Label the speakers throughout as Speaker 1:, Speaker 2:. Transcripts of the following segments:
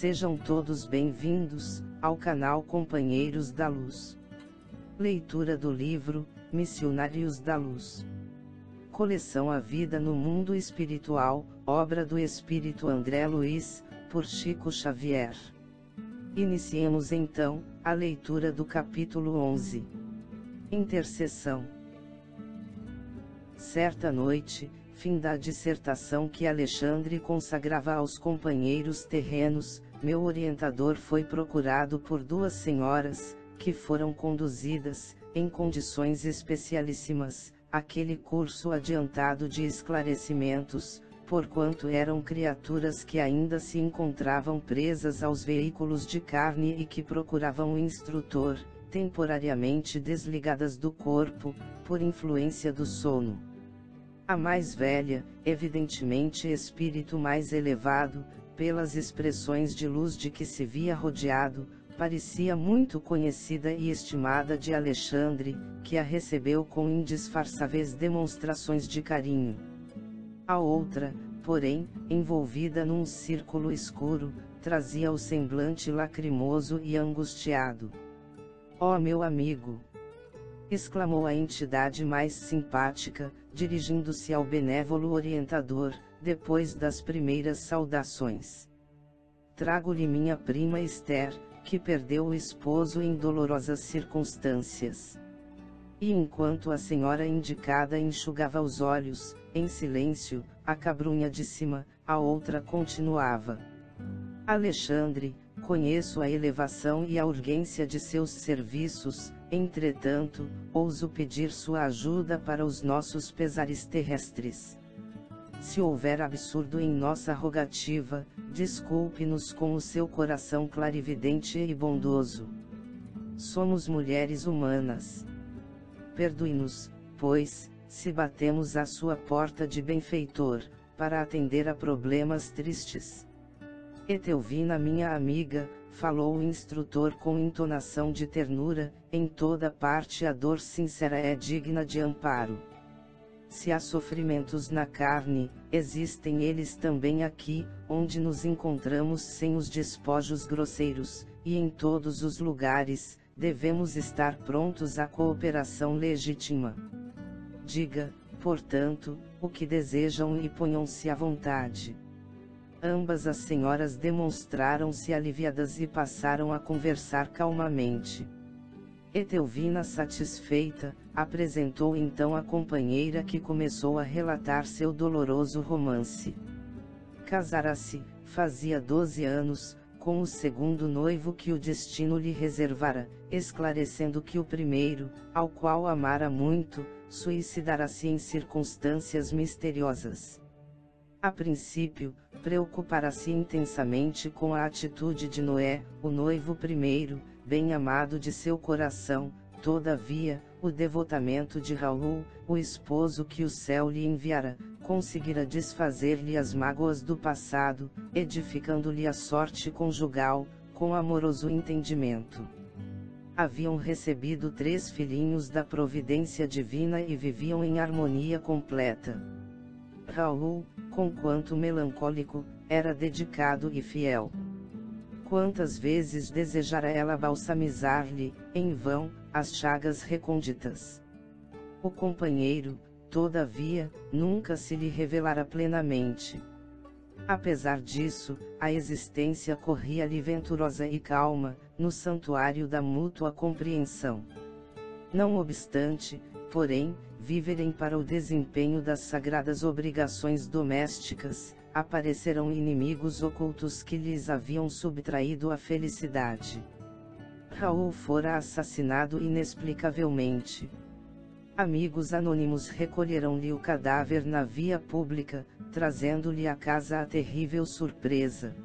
Speaker 1: Sejam todos bem-vindos ao canal Companheiros da Luz. Leitura do livro Missionários da Luz. Coleção A Vida no Mundo Espiritual, obra do Espírito André Luiz, por Chico Xavier. Iniciemos então a leitura do capítulo 11. Intercessão. Certa noite, fim da dissertação que Alexandre consagrava aos companheiros terrenos, meu orientador foi procurado por duas senhoras, que foram conduzidas, em condições especialíssimas, àquele curso adiantado de esclarecimentos, porquanto eram criaturas que ainda se encontravam presas aos veículos de carne e que procuravam o instrutor, temporariamente desligadas do corpo, por influência do sono. A mais velha, evidentemente espírito mais elevado, pelas expressões de luz de que se via rodeado, parecia muito conhecida e estimada de Alexandre, que a recebeu com indisfarçáveis demonstrações de carinho. A outra, porém, envolvida num círculo escuro, trazia o semblante lacrimoso e angustiado. "Ó meu amigo!" exclamou a entidade mais simpática, dirigindo-se ao benévolo orientador, depois das primeiras saudações. "Trago-lhe minha prima Esther, que perdeu o esposo em dolorosas circunstâncias." E enquanto a senhora indicada enxugava os olhos, em silêncio, acabrunhadíssima, a outra continuava: "Alexandre, conheço a elevação e a urgência de seus serviços, entretanto, ouso pedir sua ajuda para os nossos pesares terrestres. Se houver absurdo em nossa rogativa, desculpe-nos com o seu coração clarividente e bondoso. Somos mulheres humanas. Perdoe-nos, pois, se batemos à sua porta de benfeitor, para atender a problemas tristes." "Etelvina, minha amiga", falou o instrutor com entonação de ternura, "em toda parte a dor sincera é digna de amparo. Se há sofrimentos na carne, existem eles também aqui, onde nos encontramos sem os despojos grosseiros, e em todos os lugares, devemos estar prontos à cooperação legítima. Diga, portanto, o que desejam e ponham-se à vontade." Ambas as senhoras demonstraram-se aliviadas e passaram a conversar calmamente. Etelvina, satisfeita, apresentou então a companheira, que começou a relatar seu doloroso romance. Casara-se, fazia 12 anos, com o segundo noivo que o destino lhe reservara, esclarecendo que o primeiro, ao qual amara muito, suicidara-se em circunstâncias misteriosas. A princípio, preocupara-se intensamente com a atitude de Noé, o noivo primeiro, bem amado de seu coração. Todavia, o devotamento de Raul, o esposo que o céu lhe enviara, conseguira desfazer-lhe as mágoas do passado, edificando-lhe a sorte conjugal, com amoroso entendimento. Haviam recebido 3 filhinhos da providência divina e viviam em harmonia completa. Raul, conquanto melancólico, era dedicado e fiel. Quantas vezes desejara ela balsamizar-lhe, em vão, as chagas recônditas. O companheiro, todavia, nunca se lhe revelara plenamente. Apesar disso, a existência corria-lhe venturosa e calma, no santuário da mútua compreensão. Não obstante, porém, viverem para o desempenho das sagradas obrigações domésticas, apareceram inimigos ocultos que lhes haviam subtraído a felicidade. Raul fora assassinado inexplicavelmente. Amigos anônimos recolheram-lhe o cadáver na via pública, trazendo-lhe à casa a terrível surpresa.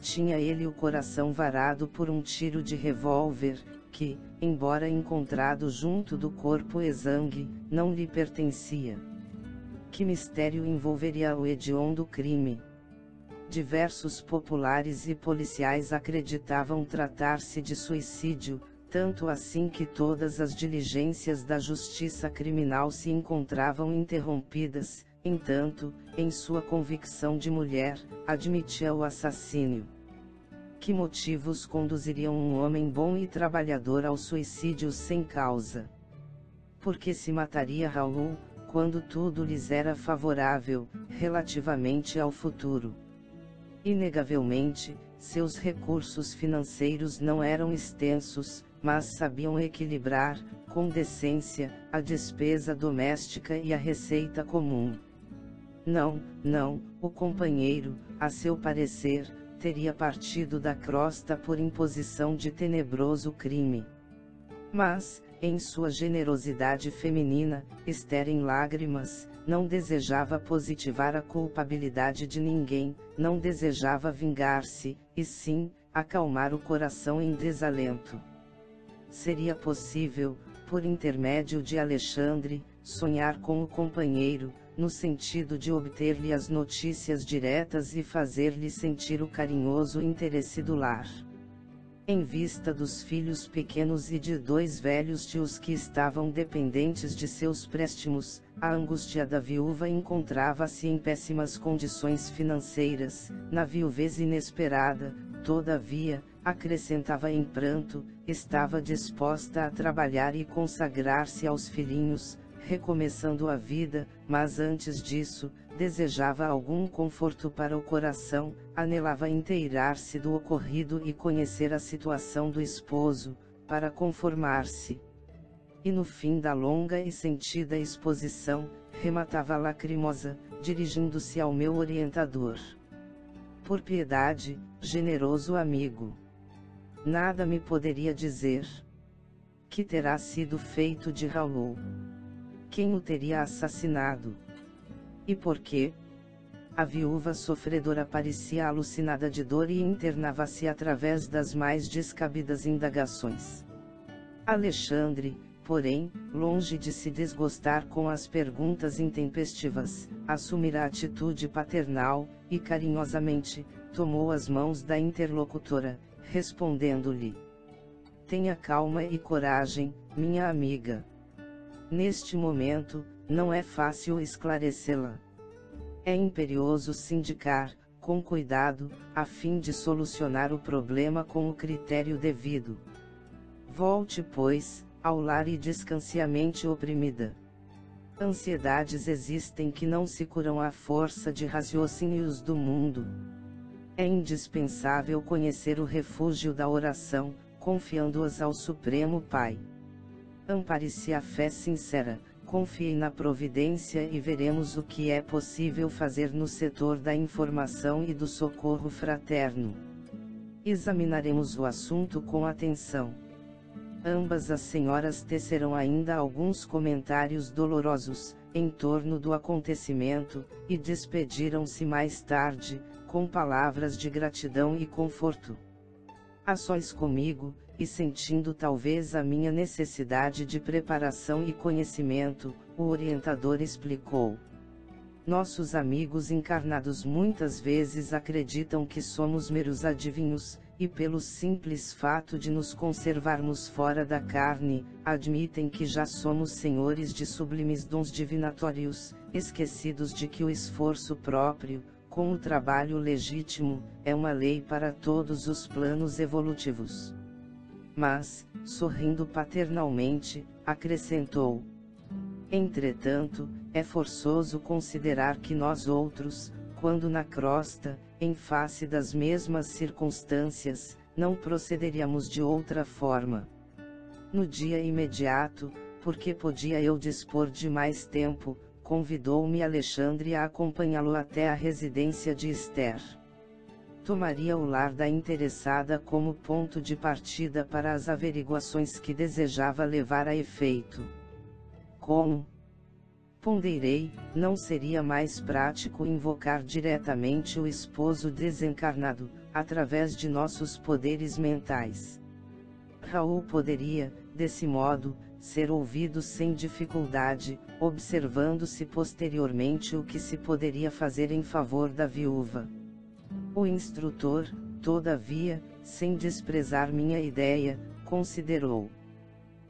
Speaker 1: Tinha ele o coração varado por um tiro de revólver, que, embora encontrado junto do corpo exangue, não lhe pertencia. Que mistério envolveria o hediondo crime? Diversos populares e policiais acreditavam tratar-se de suicídio, tanto assim que todas as diligências da justiça criminal se encontravam interrompidas. Entanto, em sua convicção de mulher, admitia o assassínio. Que motivos conduziriam um homem bom e trabalhador ao suicídio sem causa? Por que se mataria Raul, quando tudo lhes era favorável, relativamente ao futuro? Inegavelmente, seus recursos financeiros não eram extensos, mas sabiam equilibrar, com decência, a despesa doméstica e a receita comum. Não, o companheiro, a seu parecer, teria partido da crosta por imposição de tenebroso crime. Mas, em sua generosidade feminina, Esther em lágrimas, não desejava positivar a culpabilidade de ninguém, não desejava vingar-se, e sim, acalmar o coração em desalento. Seria possível, por intermédio de Alexandre, sonhar com o companheiro, no sentido de obter-lhe as notícias diretas e fazer-lhe sentir o carinhoso interesse do lar. Em vista dos filhos pequenos e de 2 velhos tios que estavam dependentes de seus préstimos, a angústia da viúva encontrava-se em péssimas condições financeiras. Na viuvez inesperada, todavia, acrescentava em pranto, estava disposta a trabalhar e consagrar-se aos filhinhos, recomeçando a vida, mas antes disso, desejava algum conforto para o coração, anelava inteirar-se do ocorrido e conhecer a situação do esposo, para conformar-se. E no fim da longa e sentida exposição, rematava lacrimosa, dirigindo-se ao meu orientador. Por piedade, generoso amigo. Nada me poderia dizer. Que terá sido feito de Raul? Quem o teria assassinado? E por quê? A viúva sofredora parecia alucinada de dor e internava-se através das mais descabidas indagações. Alexandre, porém, longe de se desgostar com as perguntas intempestivas, assumira a atitude paternal, e carinhosamente, tomou as mãos da interlocutora, respondendo-lhe: tenha calma e coragem, minha amiga. Neste momento, não é fácil esclarecê-la. É imperioso se indicar, com cuidado, a fim de solucionar o problema com o critério devido. Volte, pois, ao lar e descanse a mente oprimida. Ansiedades existem que não se curam à força de raciocínios do mundo. É indispensável conhecer o refúgio da oração, confiando-as ao Supremo Pai. Ampare-se a fé sincera, confie na providência e veremos o que é possível fazer no setor da informação e do socorro fraterno. Examinaremos o assunto com atenção. Ambas as senhoras tecerão ainda alguns comentários dolorosos, em torno do acontecimento, e despediram-se mais tarde, com palavras de gratidão e conforto. A sós comigo, e sentindo talvez a minha necessidade de preparação e conhecimento, o orientador explicou. Nossos amigos encarnados muitas vezes acreditam que somos meros adivinhos, e pelo simples fato de nos conservarmos fora da carne, admitem que já somos senhores de sublimes dons divinatórios, esquecidos de que o esforço próprio, com o trabalho legítimo, é uma lei para todos os planos evolutivos. Mas, sorrindo paternalmente, acrescentou: entretanto, é forçoso considerar que nós outros, quando na crosta, em face das mesmas circunstâncias, não procederíamos de outra forma. No dia imediato, porque podia eu dispor de mais tempo, convidou-me Alexandre a acompanhá-lo até a residência de Esther. Tomaria o lar da interessada como ponto de partida para as averiguações que desejava levar a efeito. Como? Ponderei, não seria mais prático invocar diretamente o esposo desencarnado, através de nossos poderes mentais. Raul poderia, desse modo, ser ouvido sem dificuldade, observando-se posteriormente o que se poderia fazer em favor da viúva. O instrutor, todavia, sem desprezar minha ideia, considerou: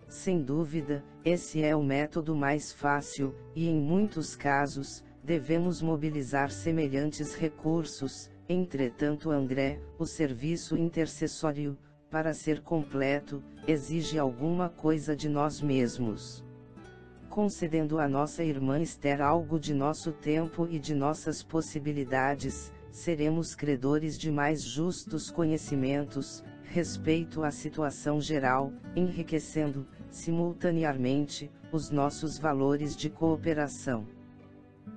Speaker 1: sem dúvida, esse é o método mais fácil, e em muitos casos, devemos mobilizar semelhantes recursos, Entretanto, André, o serviço intercessório, para ser completo, exige alguma coisa de nós mesmos. Concedendo a nossa irmã Esther algo de nosso tempo e de nossas possibilidades, seremos credores de mais justos conhecimentos, respeito à situação geral, enriquecendo, simultaneamente, os nossos valores de cooperação.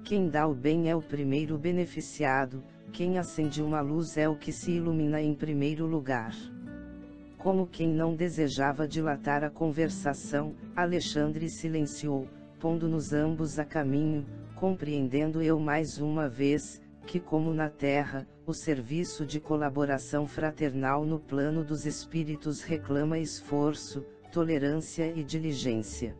Speaker 1: Quem dá o bem é o primeiro beneficiado, quem acende uma luz é o que se ilumina em primeiro lugar. Como quem não desejava dilatar a conversação, Alexandre silenciou, pondo-nos ambos a caminho, compreendendo eu mais uma vez, que como na terra, o serviço de colaboração fraternal no plano dos espíritos reclama esforço, tolerância e diligência.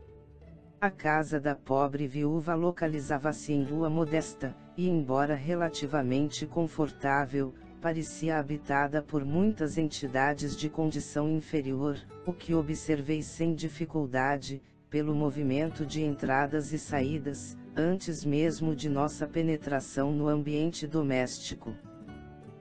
Speaker 1: A casa da pobre viúva localizava-se em rua modesta, e embora relativamente confortável, parecia habitada por muitas entidades de condição inferior, o que observei sem dificuldade, pelo movimento de entradas e saídas, antes mesmo de nossa penetração no ambiente doméstico.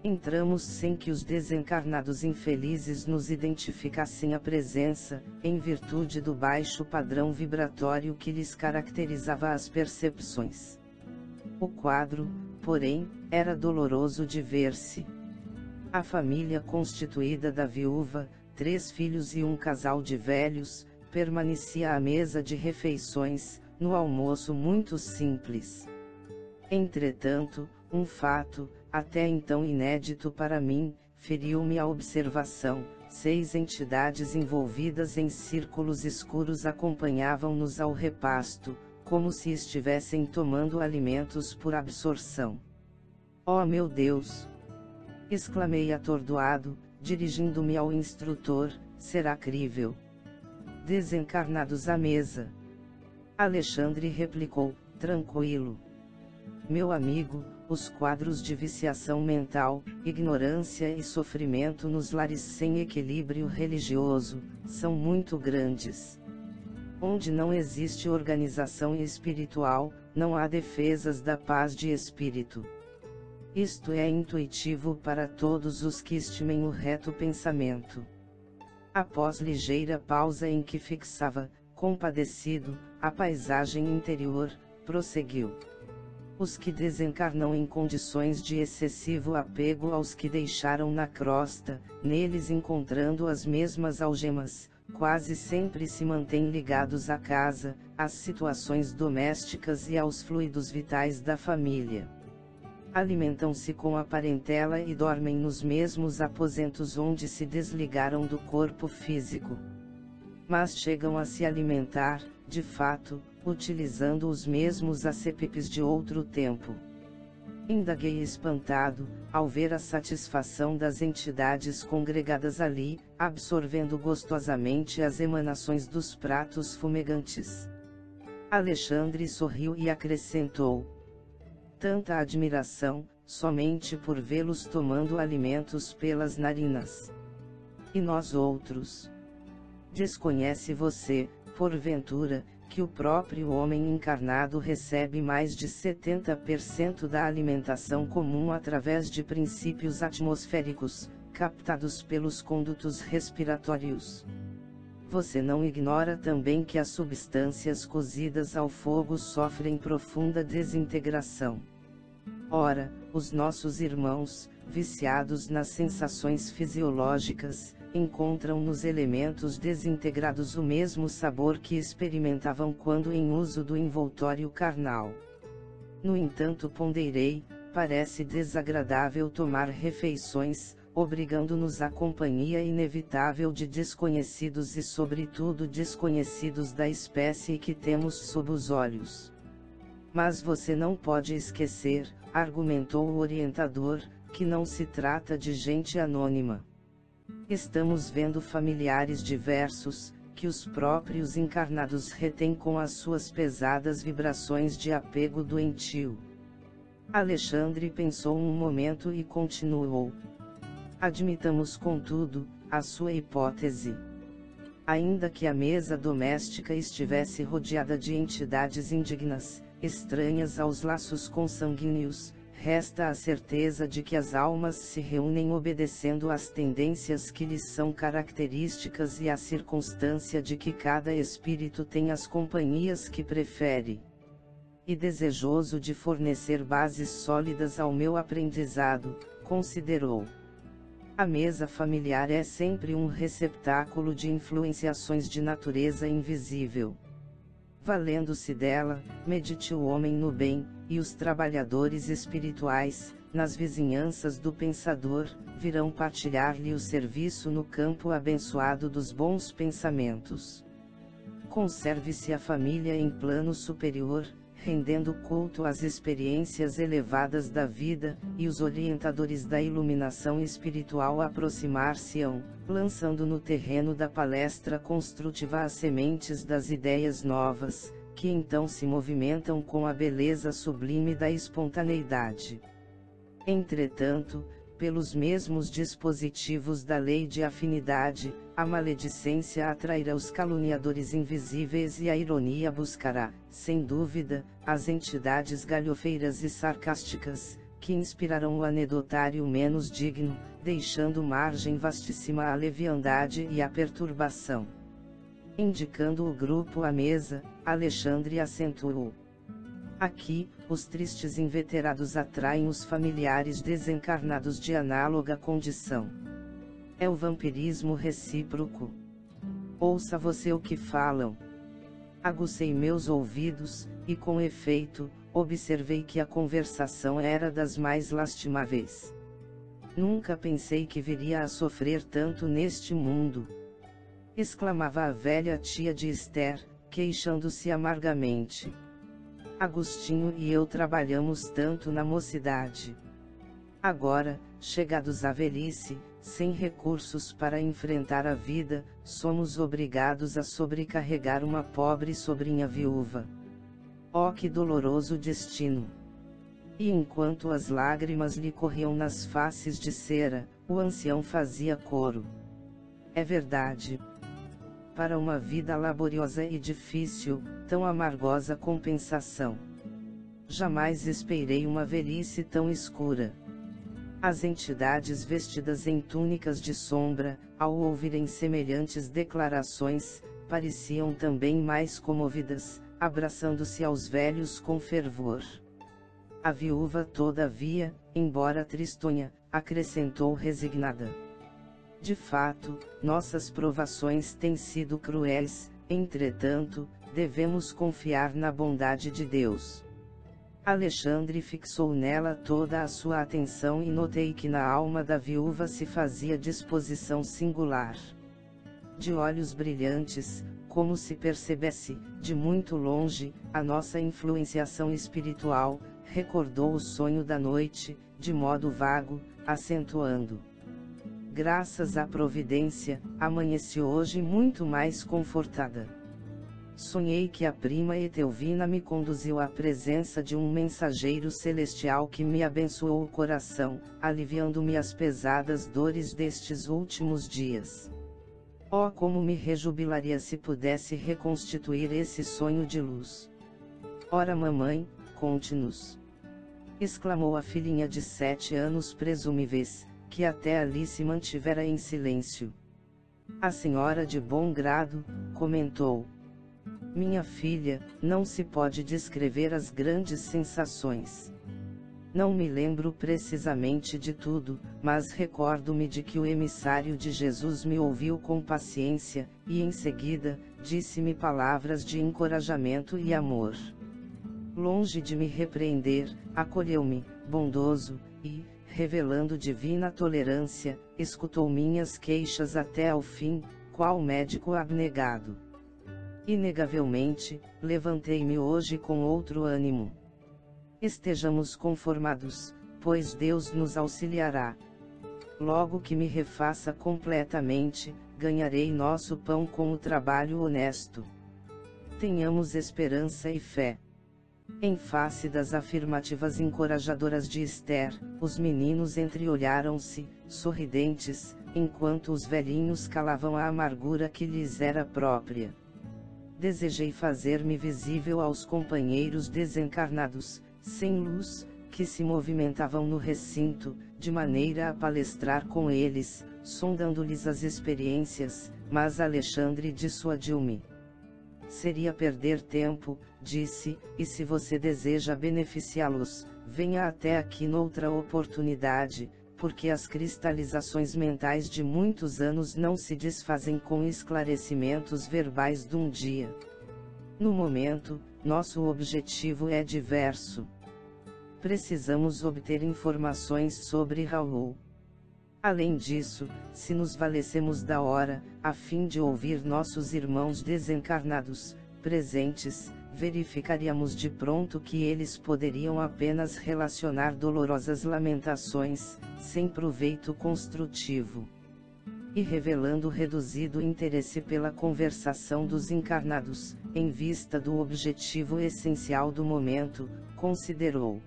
Speaker 1: Entramos sem que os desencarnados infelizes nos identificassem a presença, em virtude do baixo padrão vibratório que lhes caracterizava as percepções. O quadro, porém, era doloroso de ver-se. A família constituída da viúva, 3 filhos e um casal de velhos, permanecia à mesa de refeições, no almoço muito simples. Entretanto, um fato, até então inédito para mim, feriu-me a observação: 6 entidades envolvidas em círculos escuros acompanhavam-nos ao repasto, como se estivessem tomando alimentos por absorção. Oh meu Deus! Exclamei atordoado, dirigindo-me ao instrutor: será crível? Desencarnados à mesa. Alexandre replicou, tranquilo. Meu amigo, os quadros de viciação mental, ignorância e sofrimento nos lares sem equilíbrio religioso, são muito grandes. Onde não existe organização espiritual, não há defesas da paz de espírito. Isto é intuitivo para todos os que estimem o reto pensamento. Após ligeira pausa em que fixava, compadecido, a paisagem interior, prosseguiu. Os que desencarnam em condições de excessivo apego aos que deixaram na crosta, neles encontrando as mesmas algemas, quase sempre se mantêm ligados à casa, às situações domésticas e aos fluidos vitais da família. Alimentam-se com a parentela e dormem nos mesmos aposentos onde se desligaram do corpo físico. Mas chegam a se alimentar, de fato, utilizando os mesmos acepipes de outro tempo. Indaguei espantado, ao ver a satisfação das entidades congregadas ali, absorvendo gostosamente as emanações dos pratos fumegantes. Alexandre sorriu e acrescentou: tanta admiração, somente por vê-los tomando alimentos pelas narinas. E nós outros? Desconhece você, porventura, que o próprio homem encarnado recebe mais de 70% da alimentação comum através de princípios atmosféricos, captados pelos condutos respiratórios? Você não ignora também que as substâncias cozidas ao fogo sofrem profunda desintegração. Ora, os nossos irmãos, viciados nas sensações fisiológicas, encontram nos elementos desintegrados o mesmo sabor que experimentavam quando em uso do envoltório carnal. No entanto, ponderei, parece desagradável tomar refeições, obrigando-nos à companhia inevitável de desconhecidos e sobretudo desconhecidos da espécie que temos sob os olhos. Mas você não pode esquecer, argumentou o orientador, que não se trata de gente anônima. Estamos vendo familiares diversos, que os próprios encarnados retêm com as suas pesadas vibrações de apego doentio. Alexandre pensou um momento e continuou. Admitamos, contudo, a sua hipótese. Ainda que a mesa doméstica estivesse rodeada de entidades indignas, estranhas aos laços consanguíneos, resta a certeza de que as almas se reúnem obedecendo às tendências que lhes são características e à circunstância de que cada espírito tem as companhias que prefere. E desejoso de fornecer bases sólidas ao meu aprendizado, considerou: a mesa familiar é sempre um receptáculo de influenciações de natureza invisível. Valendo-se dela, medite o homem no bem, e os trabalhadores espirituais, nas vizinhanças do pensador, virão partilhar-lhe o serviço no campo abençoado dos bons pensamentos. Conserve-se a família em plano superior, rendendo culto às experiências elevadas da vida, e os orientadores da iluminação espiritual aproximar-se-ão, lançando no terreno da palestra construtiva as sementes das ideias novas, que então se movimentam com a beleza sublime da espontaneidade. Entretanto, pelos mesmos dispositivos da lei de afinidade, a maledicência atrairá os caluniadores invisíveis e a ironia buscará, sem dúvida, as entidades galhofeiras e sarcásticas, que inspirarão o anedotário menos digno, deixando margem vastíssima à leviandade e à perturbação. Indicando o grupo à mesa, Alexandre acentuou: aqui, os tristes inveterados atraem os familiares desencarnados de análoga condição. É o vampirismo recíproco. Ouça você o que falam. Aguçei meus ouvidos, e com efeito, observei que a conversação era das mais lastimáveis. Nunca pensei que viria a sofrer tanto neste mundo, exclamava a velha tia de Esther, queixando-se amargamente. Agostinho e eu trabalhamos tanto na mocidade. Agora, chegados à velhice, sem recursos para enfrentar a vida, somos obrigados a sobrecarregar uma pobre sobrinha viúva. Oh, que doloroso destino! E enquanto as lágrimas lhe corriam nas faces de cera, o ancião fazia coro: é verdade. Para uma vida laboriosa e difícil, tão amargosa compensação. Jamais esperei uma velhice tão escura. As entidades vestidas em túnicas de sombra, ao ouvirem semelhantes declarações, pareciam também mais comovidas, abraçando-se aos velhos com fervor. A viúva, todavia, embora tristonha, acrescentou resignada: de fato, nossas provações têm sido cruéis, entretanto, devemos confiar na bondade de Deus. Alexandre fixou nela toda a sua atenção e notei que na alma da viúva se fazia disposição singular. De olhos brilhantes, como se percebesse, de muito longe, a nossa influenciação espiritual, recordou o sonho da noite, de modo vago, acentuando: graças à providência, amanheci hoje muito mais confortada. Sonhei que a prima Etelvina me conduziu à presença de um mensageiro celestial que me abençoou o coração, aliviando-me as pesadas dores destes últimos dias. Oh, como me rejubilaria se pudesse reconstituir esse sonho de luz! Ora, mamãe, conte-nos! Exclamou a filhinha de 7 anos presumíveis, que até ali se mantivera em silêncio. A senhora de bom grado, comentou: minha filha, não se pode descrever as grandes sensações. Não me lembro precisamente de tudo, mas recordo-me de que o emissário de Jesus me ouviu com paciência, e em seguida, disse-me palavras de encorajamento e amor. Longe de me repreender, acolheu-me, bondoso, e, revelando divina tolerância, escutou minhas queixas até ao fim, qual médico abnegado. Inegavelmente, levantei-me hoje com outro ânimo. Estejamos conformados, pois Deus nos auxiliará. Logo que me refaça completamente, ganharei nosso pão com o trabalho honesto. Tenhamos esperança e fé. Em face das afirmativas encorajadoras de Esther, os meninos entreolharam-se, sorridentes, enquanto os velhinhos calavam a amargura que lhes era própria. Desejei fazer-me visível aos companheiros desencarnados, sem luz, que se movimentavam no recinto, de maneira a palestrar com eles, sondando-lhes as experiências, mas Alexandre dissuadiu-me. Seria perder tempo, disse, e se você deseja beneficiá-los, venha até aqui noutra oportunidade, porque as cristalizações mentais de muitos anos não se desfazem com esclarecimentos verbais de um dia. No momento, nosso objetivo é diverso. Precisamos obter informações sobre Raul. Além disso, se nos valecemos da hora, a fim de ouvir nossos irmãos desencarnados, presentes, verificaríamos de pronto que eles poderiam apenas relacionar dolorosas lamentações, sem proveito construtivo. E revelando reduzido interesse pela conversação dos encarnados, em vista do objetivo essencial do momento, considerou: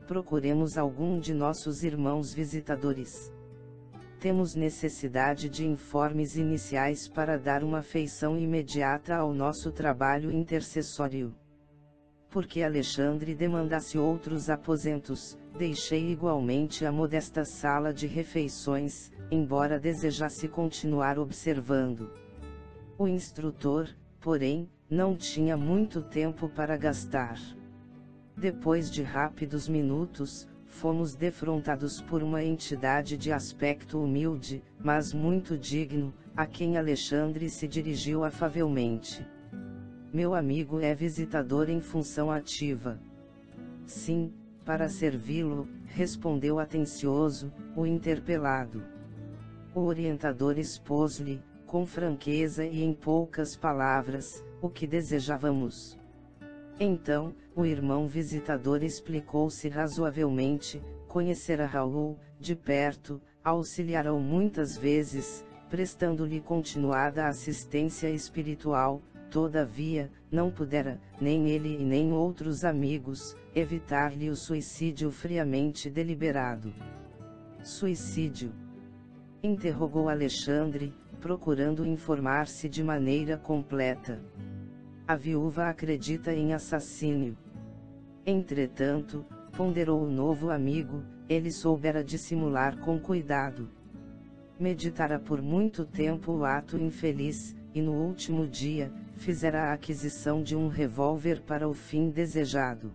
Speaker 1: procuremos algum de nossos irmãos visitadores. Temos necessidade de informes iniciais para dar uma feição imediata ao nosso trabalho intercessório. Porque Alexandre demandasse outros aposentos, deixei igualmente a modesta sala de refeições, embora desejasse continuar observando. O instrutor, porém, não tinha muito tempo para gastar. Depois de rápidos minutos, fomos defrontados por uma entidade de aspecto humilde, mas muito digno, a quem Alexandre se dirigiu afavelmente. Meu amigo é visitador em função ativa. Sim, para servi-lo, respondeu atencioso, o interpelado. O orientador expôs-lhe, com franqueza e em poucas palavras, o que desejávamos. Então, o irmão visitador explicou-se razoavelmente, conhecera Raul, de perto, auxiliara-o muitas vezes, prestando-lhe continuada assistência espiritual, todavia, não pudera, nem ele e nem outros amigos, evitar-lhe o suicídio friamente deliberado. Suicídio? Interrogou Alexandre, procurando informar-se de maneira completa. A viúva acredita em assassínio. Entretanto, ponderou o novo amigo, ele soubera dissimular com cuidado. Meditara por muito tempo o ato infeliz, e no último dia, fizera a aquisição de um revólver para o fim desejado.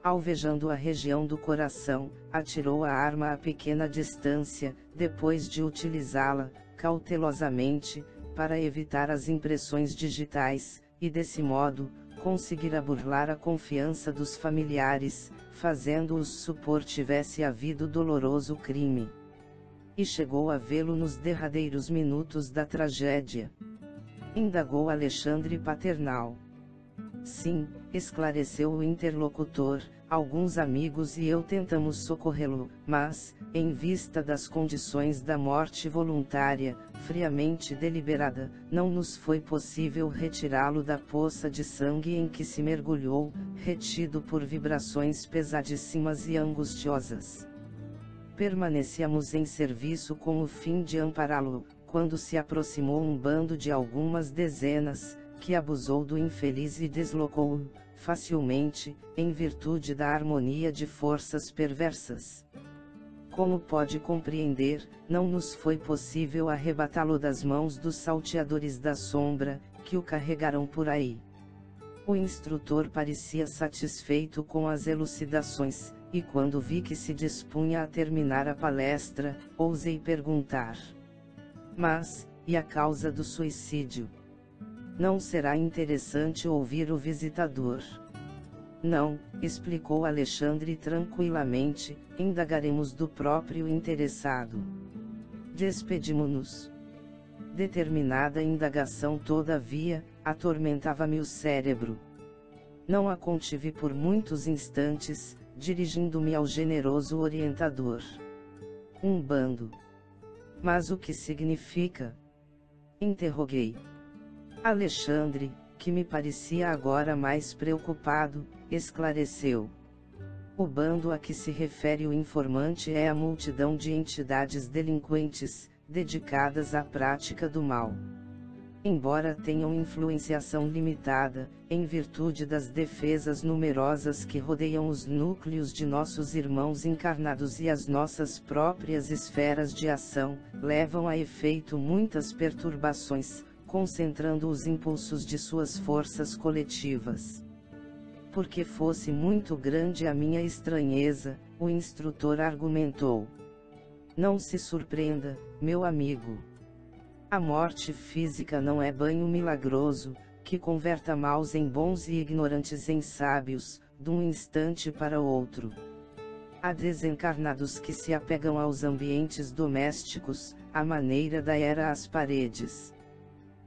Speaker 1: Alvejando a região do coração, atirou a arma a pequena distância, depois de utilizá-la, cautelosamente, para evitar as impressões digitais, e desse modo, conseguira burlar a confiança dos familiares, fazendo-os supor tivesse havido doloroso crime. E chegou a vê-lo nos derradeiros minutos da tragédia. Indagou Alexandre Paternal. Sim, esclareceu o interlocutor, alguns amigos e eu tentamos socorrê-lo, mas, em vista das condições da morte voluntária, friamente deliberada, não nos foi possível retirá-lo da poça de sangue em que se mergulhou, retido por vibrações pesadíssimas e angustiosas. Permanecíamos em serviço com o fim de ampará-lo, quando se aproximou um bando de algumas dezenas, que abusou do infeliz e deslocou-o, facilmente, em virtude da harmonia de forças perversas. Como pode compreender, não nos foi possível arrebatá-lo das mãos dos salteadores da sombra, que o carregaram por aí. O instrutor parecia satisfeito com as elucidações, e quando vi que se dispunha a terminar a palestra, ousei perguntar: mas, e a causa do suicídio? Não será interessante ouvir o visitador? Não, explicou Alexandre tranquilamente, indagaremos do próprio interessado. Despedimo-nos. Determinada indagação todavia, atormentava-me o cérebro. Não a contive por muitos instantes, dirigindo-me ao generoso orientador. Um bando. Mas o que significa? Interroguei. Alexandre, que me parecia agora mais preocupado, esclareceu. O bando a que se refere o informante é a multidão de entidades delinquentes, dedicadas à prática do mal. Embora tenham influenciação limitada, em virtude das defesas numerosas que rodeiam os núcleos de nossos irmãos encarnados e as nossas próprias esferas de ação, levam a efeito muitas perturbações, concentrando os impulsos de suas forças coletivas. Porque fosse muito grande a minha estranheza, o instrutor argumentou. Não se surpreenda, meu amigo. A morte física não é banho milagroso, que converta maus em bons e ignorantes em sábios, de um instante para outro. Há desencarnados que se apegam aos ambientes domésticos, à maneira da era às paredes.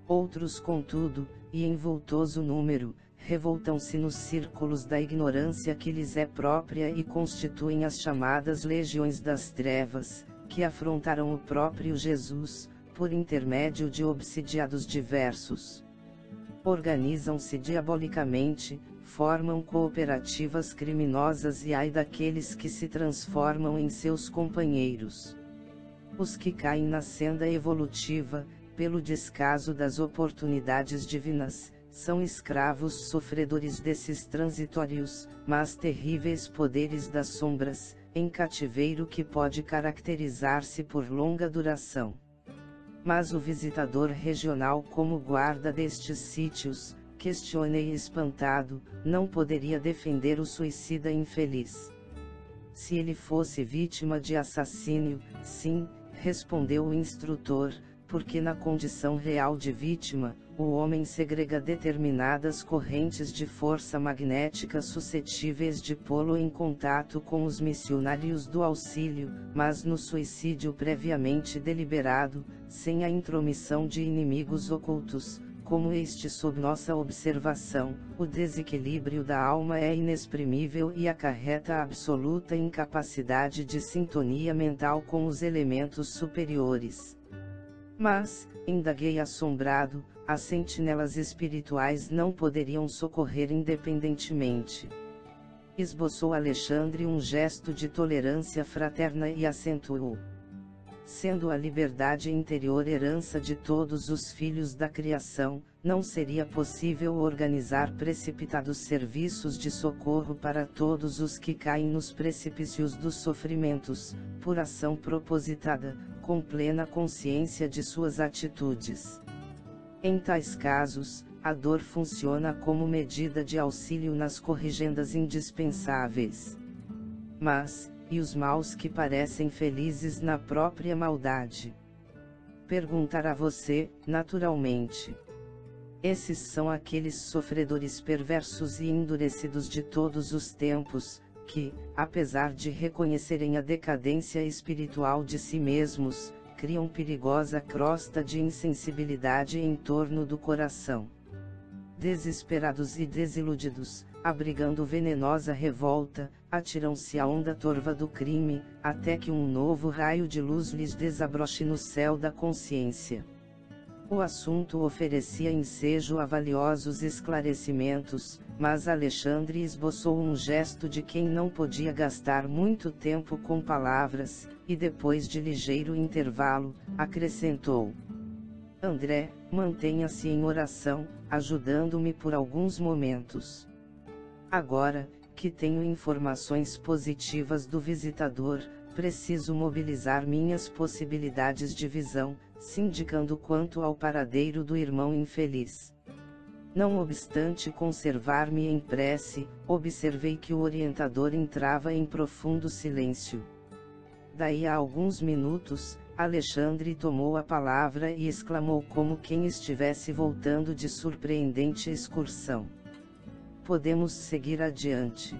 Speaker 1: Outros, contudo, e em vultoso número, revoltam-se nos círculos da ignorância que lhes é própria e constituem as chamadas legiões das trevas, que afrontaram o próprio Jesus, por intermédio de obsidiados diversos. Organizam-se diabolicamente, formam cooperativas criminosas e ai daqueles que se transformam em seus companheiros. Os que caem na senda evolutiva, pelo descaso das oportunidades divinas, são escravos sofredores desses transitórios, mas terríveis poderes das sombras, em cativeiro que pode caracterizar-se por longa duração. Mas o visitador regional, como guarda destes sítios, questionei espantado, não poderia defender o suicida infeliz. Se ele fosse vítima de assassínio, sim, respondeu o instrutor, porque na condição real de vítima, o homem segrega determinadas correntes de força magnética suscetíveis de pô-lo em contato com os missionários do auxílio, mas no suicídio previamente deliberado, sem a intromissão de inimigos ocultos, como este sob nossa observação, o desequilíbrio da alma é inexprimível e acarreta a absoluta incapacidade de sintonia mental com os elementos superiores. Mas, indaguei assombrado, as sentinelas espirituais não poderiam socorrer independentemente. Esboçou Alexandre um gesto de tolerância fraterna e acentuou. Sendo a liberdade interior herança de todos os filhos da criação, não seria possível organizar precipitados serviços de socorro para todos os que caem nos precipícios dos sofrimentos, por ação propositada, com plena consciência de suas atitudes. Em tais casos, a dor funciona como medida de auxílio nas corrigendas indispensáveis. Mas, e os maus que parecem felizes na própria maldade? Perguntará você, naturalmente. Esses são aqueles sofredores perversos e endurecidos de todos os tempos, que, apesar de reconhecerem a decadência espiritual de si mesmos, criam perigosa crosta de insensibilidade em torno do coração. Desesperados e desiludidos, abrigando venenosa revolta, atiram-se à onda torva do crime, até que um novo raio de luz lhes desabroche no céu da consciência. O assunto oferecia ensejo a valiosos esclarecimentos, mas Alexandre esboçou um gesto de quem não podia gastar muito tempo com palavras, e depois de ligeiro intervalo, acrescentou: André, mantenha-se em oração, ajudando-me por alguns momentos. Agora, que tenho informações positivas do visitador, preciso mobilizar minhas possibilidades de visão, sindicando quanto ao paradeiro do irmão infeliz. Não obstante conservar-me em prece, observei que o orientador entrava em profundo silêncio. Daí a alguns minutos, Alexandre tomou a palavra e exclamou como quem estivesse voltando de surpreendente excursão: Podemos seguir adiante.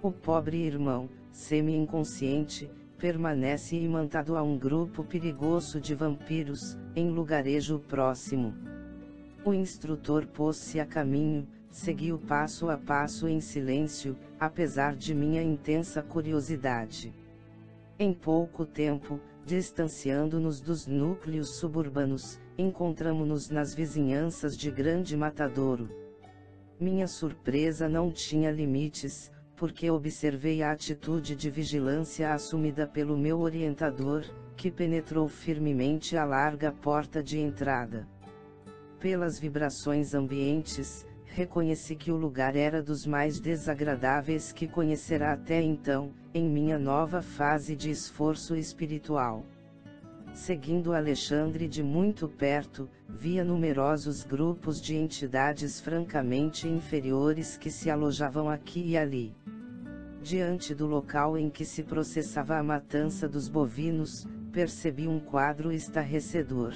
Speaker 1: O pobre irmão, semi-inconsciente, permanece imantado a um grupo perigoso de vampiros, em lugarejo próximo. O instrutor pôs-se a caminho, seguiu passo a passo em silêncio, apesar de minha intensa curiosidade. Em pouco tempo, distanciando-nos dos núcleos suburbanos, encontramo-nos nas vizinhanças de Grande Matadouro. Minha surpresa não tinha limites, porque observei a atitude de vigilância assumida pelo meu orientador, que penetrou firmemente a larga porta de entrada. Pelas vibrações ambientes, reconheci que o lugar era dos mais desagradáveis que conhecera até então, em minha nova fase de esforço espiritual. Seguindo Alexandre de muito perto, via numerosos grupos de entidades francamente inferiores que se alojavam aqui e ali. Diante do local em que se processava a matança dos bovinos, percebi um quadro estarrecedor.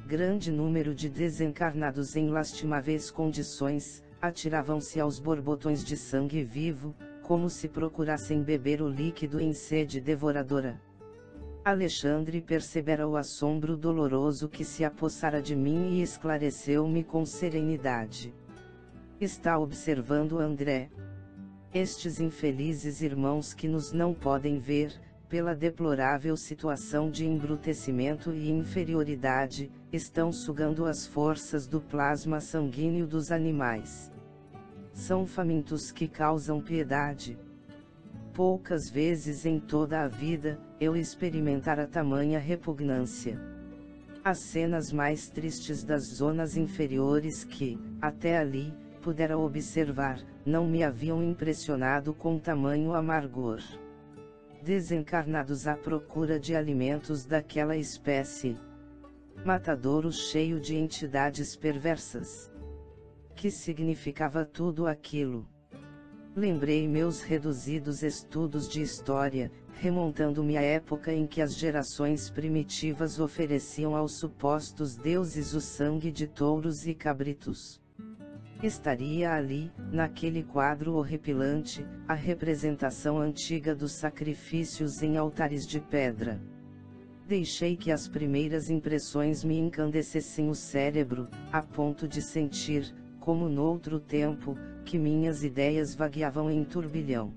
Speaker 1: Grande número de desencarnados em lastimáveis condições, atiravam-se aos borbotões de sangue vivo, como se procurassem beber o líquido em sede devoradora. Alexandre percebera o assombro doloroso que se apossara de mim e esclareceu-me com serenidade. Está observando André? Estes infelizes irmãos que nos não podem ver, pela deplorável situação de embrutecimento e inferioridade, estão sugando as forças do plasma sanguíneo dos animais. São famintos que causam piedade. Poucas vezes em toda a vida, eu experimentara tamanha repugnância. As cenas mais tristes das zonas inferiores que, até ali, pudera observar, não me haviam impressionado com tamanho amargor. Desencarnados à procura de alimentos daquela espécie. Matadouro cheio de entidades perversas. Que significava tudo aquilo? Lembrei meus reduzidos estudos de história, remontando-me à época em que as gerações primitivas ofereciam aos supostos deuses o sangue de touros e cabritos. Estaria ali, naquele quadro horripilante, a representação antiga dos sacrifícios em altares de pedra. Deixei que as primeiras impressões me encandecessem o cérebro, a ponto de sentir, como noutro tempo, que minhas ideias vagueavam em turbilhão.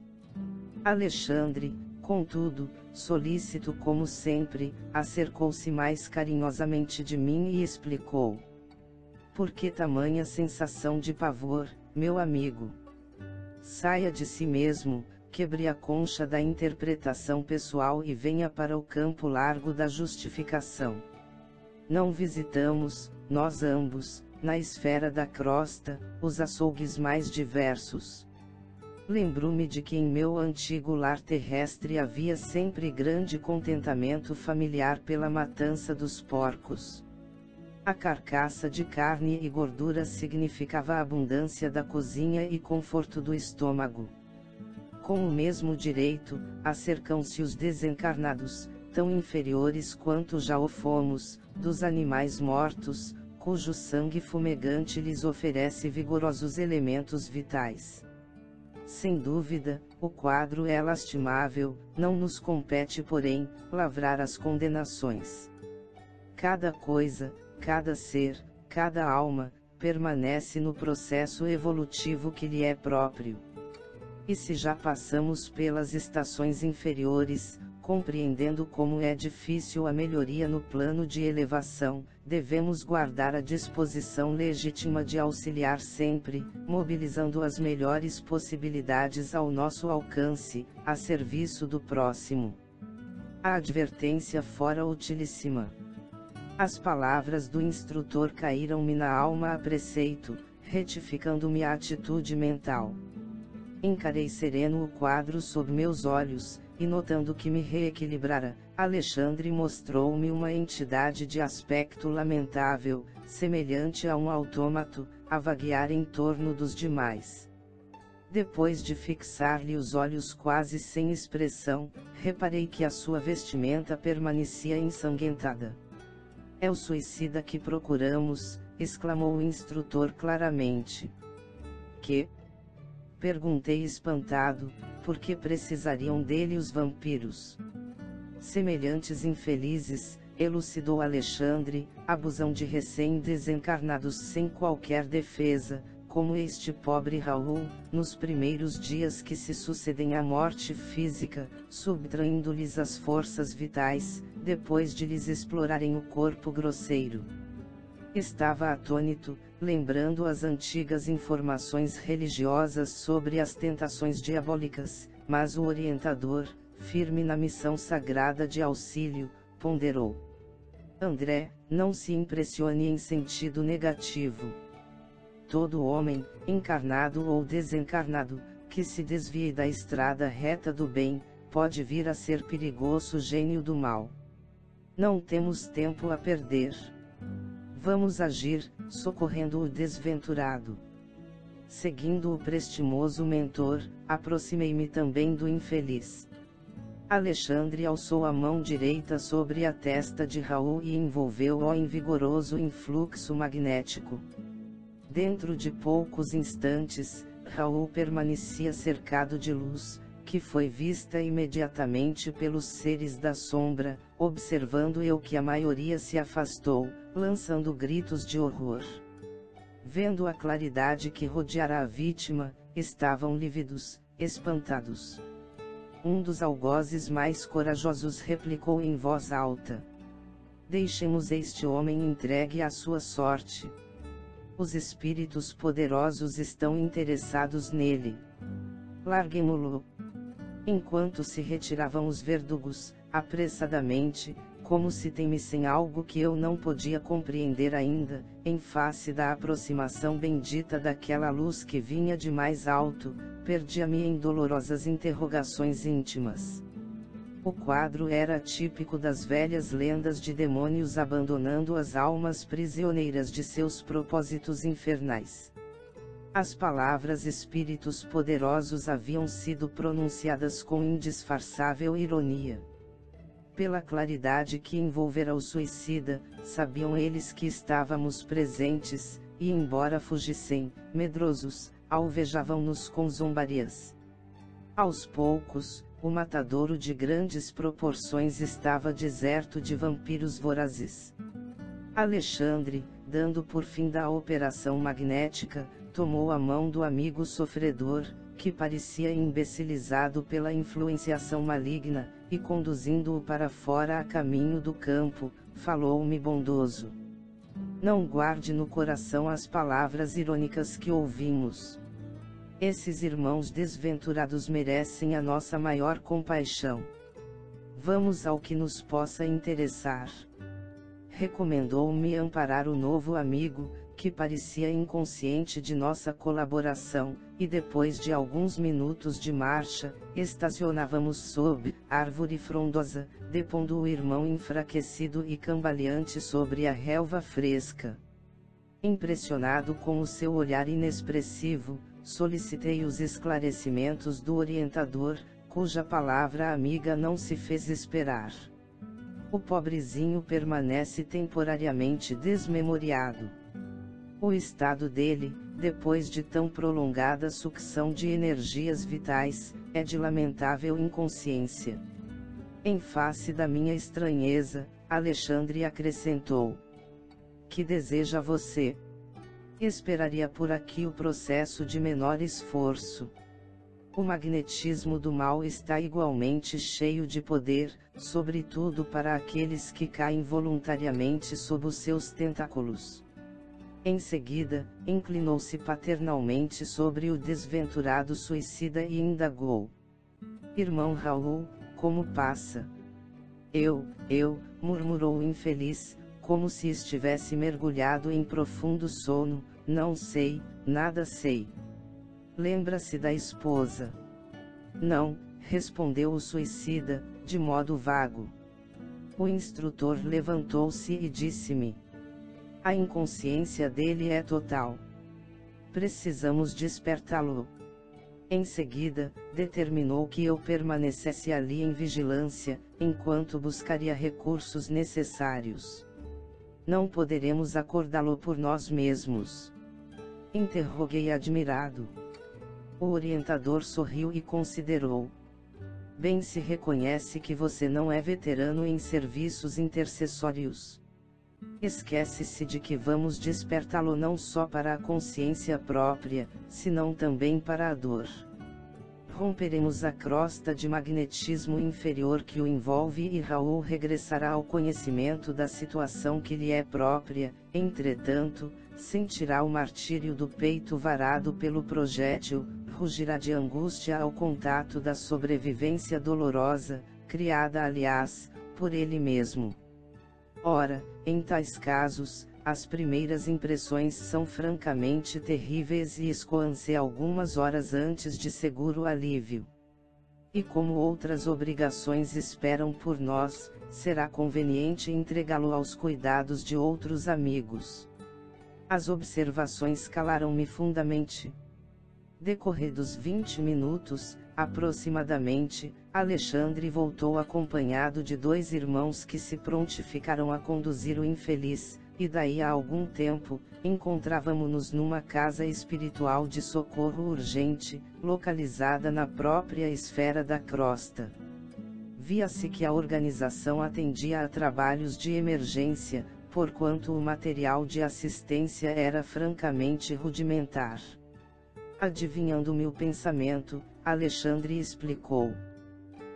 Speaker 1: Alexandre, contudo, solícito como sempre, acercou-se mais carinhosamente de mim e explicou. Por que tamanha sensação de pavor, meu amigo? Saia de si mesmo, quebre a concha da interpretação pessoal e venha para o campo largo da justificação. Não visitamos, nós ambos, na esfera da crosta, os açougues mais diversos. Lembro-me de que em meu antigo lar terrestre havia sempre grande contentamento familiar pela matança dos porcos. A carcaça de carne e gordura significava a abundância da cozinha e conforto do estômago. Com o mesmo direito, acercam-se os desencarnados, tão inferiores quanto já o fomos, dos animais mortos, cujo sangue fumegante lhes oferece vigorosos elementos vitais. Sem dúvida, o quadro é lastimável, não nos compete porém, lavrar as condenações. Cada coisa, cada ser, cada alma, permanece no processo evolutivo que lhe é próprio. E se já passamos pelas estações inferiores, compreendendo como é difícil a melhoria no plano de elevação, devemos guardar a disposição legítima de auxiliar sempre, mobilizando as melhores possibilidades ao nosso alcance, a serviço do próximo. A advertência fora utilíssima. As palavras do instrutor caíram-me na alma a preceito, retificando-me a atitude mental. Encarei sereno o quadro sob meus olhos, e notando que me reequilibrara, Alexandre mostrou-me uma entidade de aspecto lamentável, semelhante a um autômato, a vaguear em torno dos demais. Depois de fixar-lhe os olhos quase sem expressão, reparei que a sua vestimenta permanecia ensanguentada. É o suicida que procuramos, exclamou o instrutor claramente. Que? Perguntei espantado, por que precisariam dele os vampiros? Semelhantes infelizes, elucidou Alexandre, abusam de recém-desencarnados sem qualquer defesa, como este pobre Raul, nos primeiros dias que se sucedem à morte física, subtraindo-lhes as forças vitais, depois de lhes explorarem o corpo grosseiro. Estava atônito, lembrando as antigas informações religiosas sobre as tentações diabólicas, mas o orientador, firme na missão sagrada de auxílio, ponderou. André, não se impressione em sentido negativo. Todo homem, encarnado ou desencarnado, que se desvie da estrada reta do bem, pode vir a ser perigoso gênio do mal. Não temos tempo a perder. Vamos agir, socorrendo o desventurado. Seguindo o prestimoso mentor, aproximei-me também do infeliz. Alexandre alçou a mão direita sobre a testa de Raul e envolveu-o em vigoroso influxo magnético. Dentro de poucos instantes, Raul permanecia cercado de luz, que foi vista imediatamente pelos seres da sombra, observando eu que a maioria se afastou, lançando gritos de horror. Vendo a claridade que rodeara a vítima, estavam lívidos, espantados. Um dos algozes mais corajosos replicou em voz alta: deixemos este homem entregue à sua sorte. Os espíritos poderosos estão interessados nele. Larguemo-lo. Enquanto se retiravam os verdugos, apressadamente, como se temessem algo que eu não podia compreender ainda, em face da aproximação bendita daquela luz que vinha de mais alto, perdia-me em dolorosas interrogações íntimas. O quadro era típico das velhas lendas de demônios abandonando as almas prisioneiras de seus propósitos infernais. As palavras espíritos poderosos haviam sido pronunciadas com indisfarçável ironia. Pela claridade que envolvera o suicida, sabiam eles que estávamos presentes, e embora fugissem, medrosos, alvejavam-nos com zombarias. Aos poucos, o matadouro de grandes proporções estava deserto de vampiros vorazes. Alexandre, dando por fim da operação magnética, tomou a mão do amigo sofredor, que parecia imbecilizado pela influenciação maligna, e conduzindo-o para fora a caminho do campo, falou-me bondoso: não guarde no coração as palavras irônicas que ouvimos. Esses irmãos desventurados merecem a nossa maior compaixão. Vamos ao que nos possa interessar. Recomendou-me amparar o novo amigo, que parecia inconsciente de nossa colaboração, e depois de alguns minutos de marcha, estacionávamos sob árvore frondosa, depondo o irmão enfraquecido e cambaleante sobre a relva fresca. Impressionado com o seu olhar inexpressivo, solicitei os esclarecimentos do orientador, cuja palavra amiga não se fez esperar. O pobrezinho permanece temporariamente desmemoriado. O estado dele, depois de tão prolongada sucção de energias vitais, é de lamentável inconsciência. Em face da minha estranheza, Alexandre acrescentou: que deseja você? Esperaria por aqui o processo de menor esforço. O magnetismo do mal está igualmente cheio de poder, sobretudo para aqueles que caem voluntariamente sob os seus tentáculos. Em seguida, inclinou-se paternalmente sobre o desventurado suicida e indagou: irmão Raul, como passa? Eu, murmurou o infeliz, como se estivesse mergulhado em profundo sono: não sei, nada sei. Lembra-se da esposa? Não, respondeu o suicida, de modo vago. O instrutor levantou-se e disse-me: a inconsciência dele é total. Precisamos despertá-lo. Em seguida, determinou que eu permanecesse ali em vigilância, enquanto buscaria recursos necessários. Não poderemos acordá-lo por nós mesmos? Interroguei admirado. O orientador sorriu e considerou. Bem se reconhece que você não é veterano em serviços intercessórios. Esquece-se de que vamos despertá-lo não só para a consciência própria, senão também para a dor. Romperemos a crosta de magnetismo inferior que o envolve e Raul regressará ao conhecimento da situação que lhe é própria. Entretanto, sentirá o martírio do peito varado pelo projétil, rugirá de angústia ao contato da sobrevivência dolorosa, criada aliás, por ele mesmo. Ora, em tais casos, as primeiras impressões são francamente terríveis e escoam-se algumas horas antes de seguro alívio. E como outras obrigações esperam por nós, será conveniente entregá-lo aos cuidados de outros amigos. As observações calaram-me fundamente. Decorridos 20 minutos, aproximadamente, Alexandre voltou acompanhado de 2 irmãos que se prontificaram a conduzir o infeliz, e daí a algum tempo, encontrávamo-nos numa casa espiritual de socorro urgente, localizada na própria esfera da crosta. Via-se que a organização atendia a trabalhos de emergência, porquanto o material de assistência era francamente rudimentar. Adivinhando-me o pensamento, Alexandre explicou.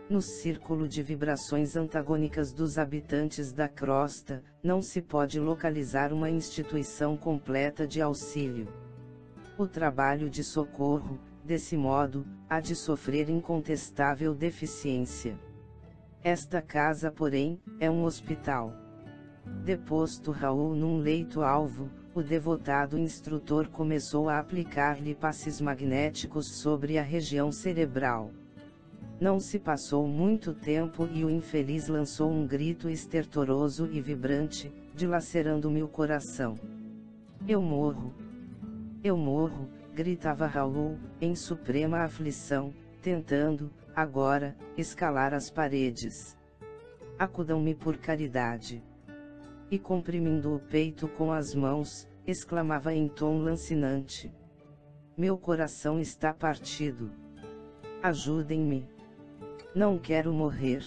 Speaker 1: No círculo de vibrações antagônicas dos habitantes da crosta, não se pode localizar uma instituição completa de auxílio. O trabalho de socorro, desse modo, há de sofrer incontestável deficiência. Esta casa, porém, é um hospital. Deposto Raul num leito-alvo, o devotado instrutor começou a aplicar-lhe passes magnéticos sobre a região cerebral. Não se passou muito tempo e o infeliz lançou um grito estertoroso e vibrante, dilacerando-me o coração. Eu morro! Eu morro! Gritava Raul, em suprema aflição, tentando, agora, escalar as paredes. Acudam-me por caridade. E comprimindo o peito com as mãos, exclamava em tom lancinante. Meu coração está partido. Ajudem-me. Não quero morrer.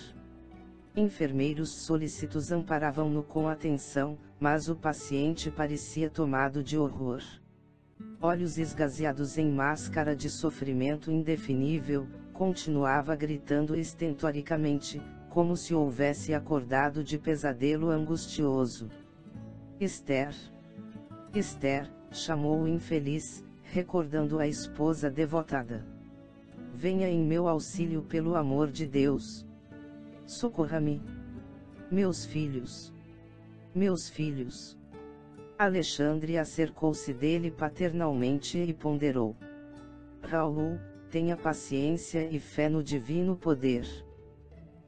Speaker 1: Enfermeiros solícitos amparavam-no com atenção, mas o paciente parecia tomado de horror. Olhos esgazeados em máscara de sofrimento indefinível, continuava gritando estentoricamente, como se houvesse acordado de pesadelo angustioso. Esther! Esther! Chamou o infeliz, recordando a esposa devotada. Venha em meu auxílio pelo amor de Deus. Socorra-me. Meus filhos. Meus filhos. Alexandre acercou-se dele paternalmente e ponderou. Raul, tenha paciência e fé no divino poder.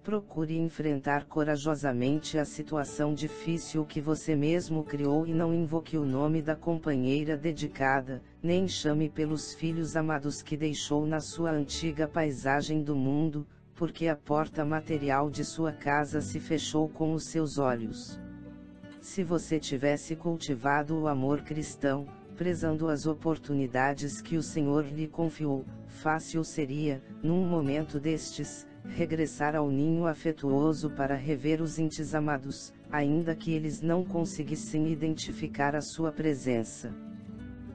Speaker 1: Procure enfrentar corajosamente a situação difícil que você mesmo criou e não invoque o nome da companheira dedicada, nem chame pelos filhos amados que deixou na sua antiga paisagem do mundo, porque a porta material de sua casa se fechou com os seus olhos. Se você tivesse cultivado o amor cristão, prezando as oportunidades que o Senhor lhe confiou, fácil seria, num momento destes, regressar ao ninho afetuoso para rever os entes amados, ainda que eles não conseguissem identificar a sua presença.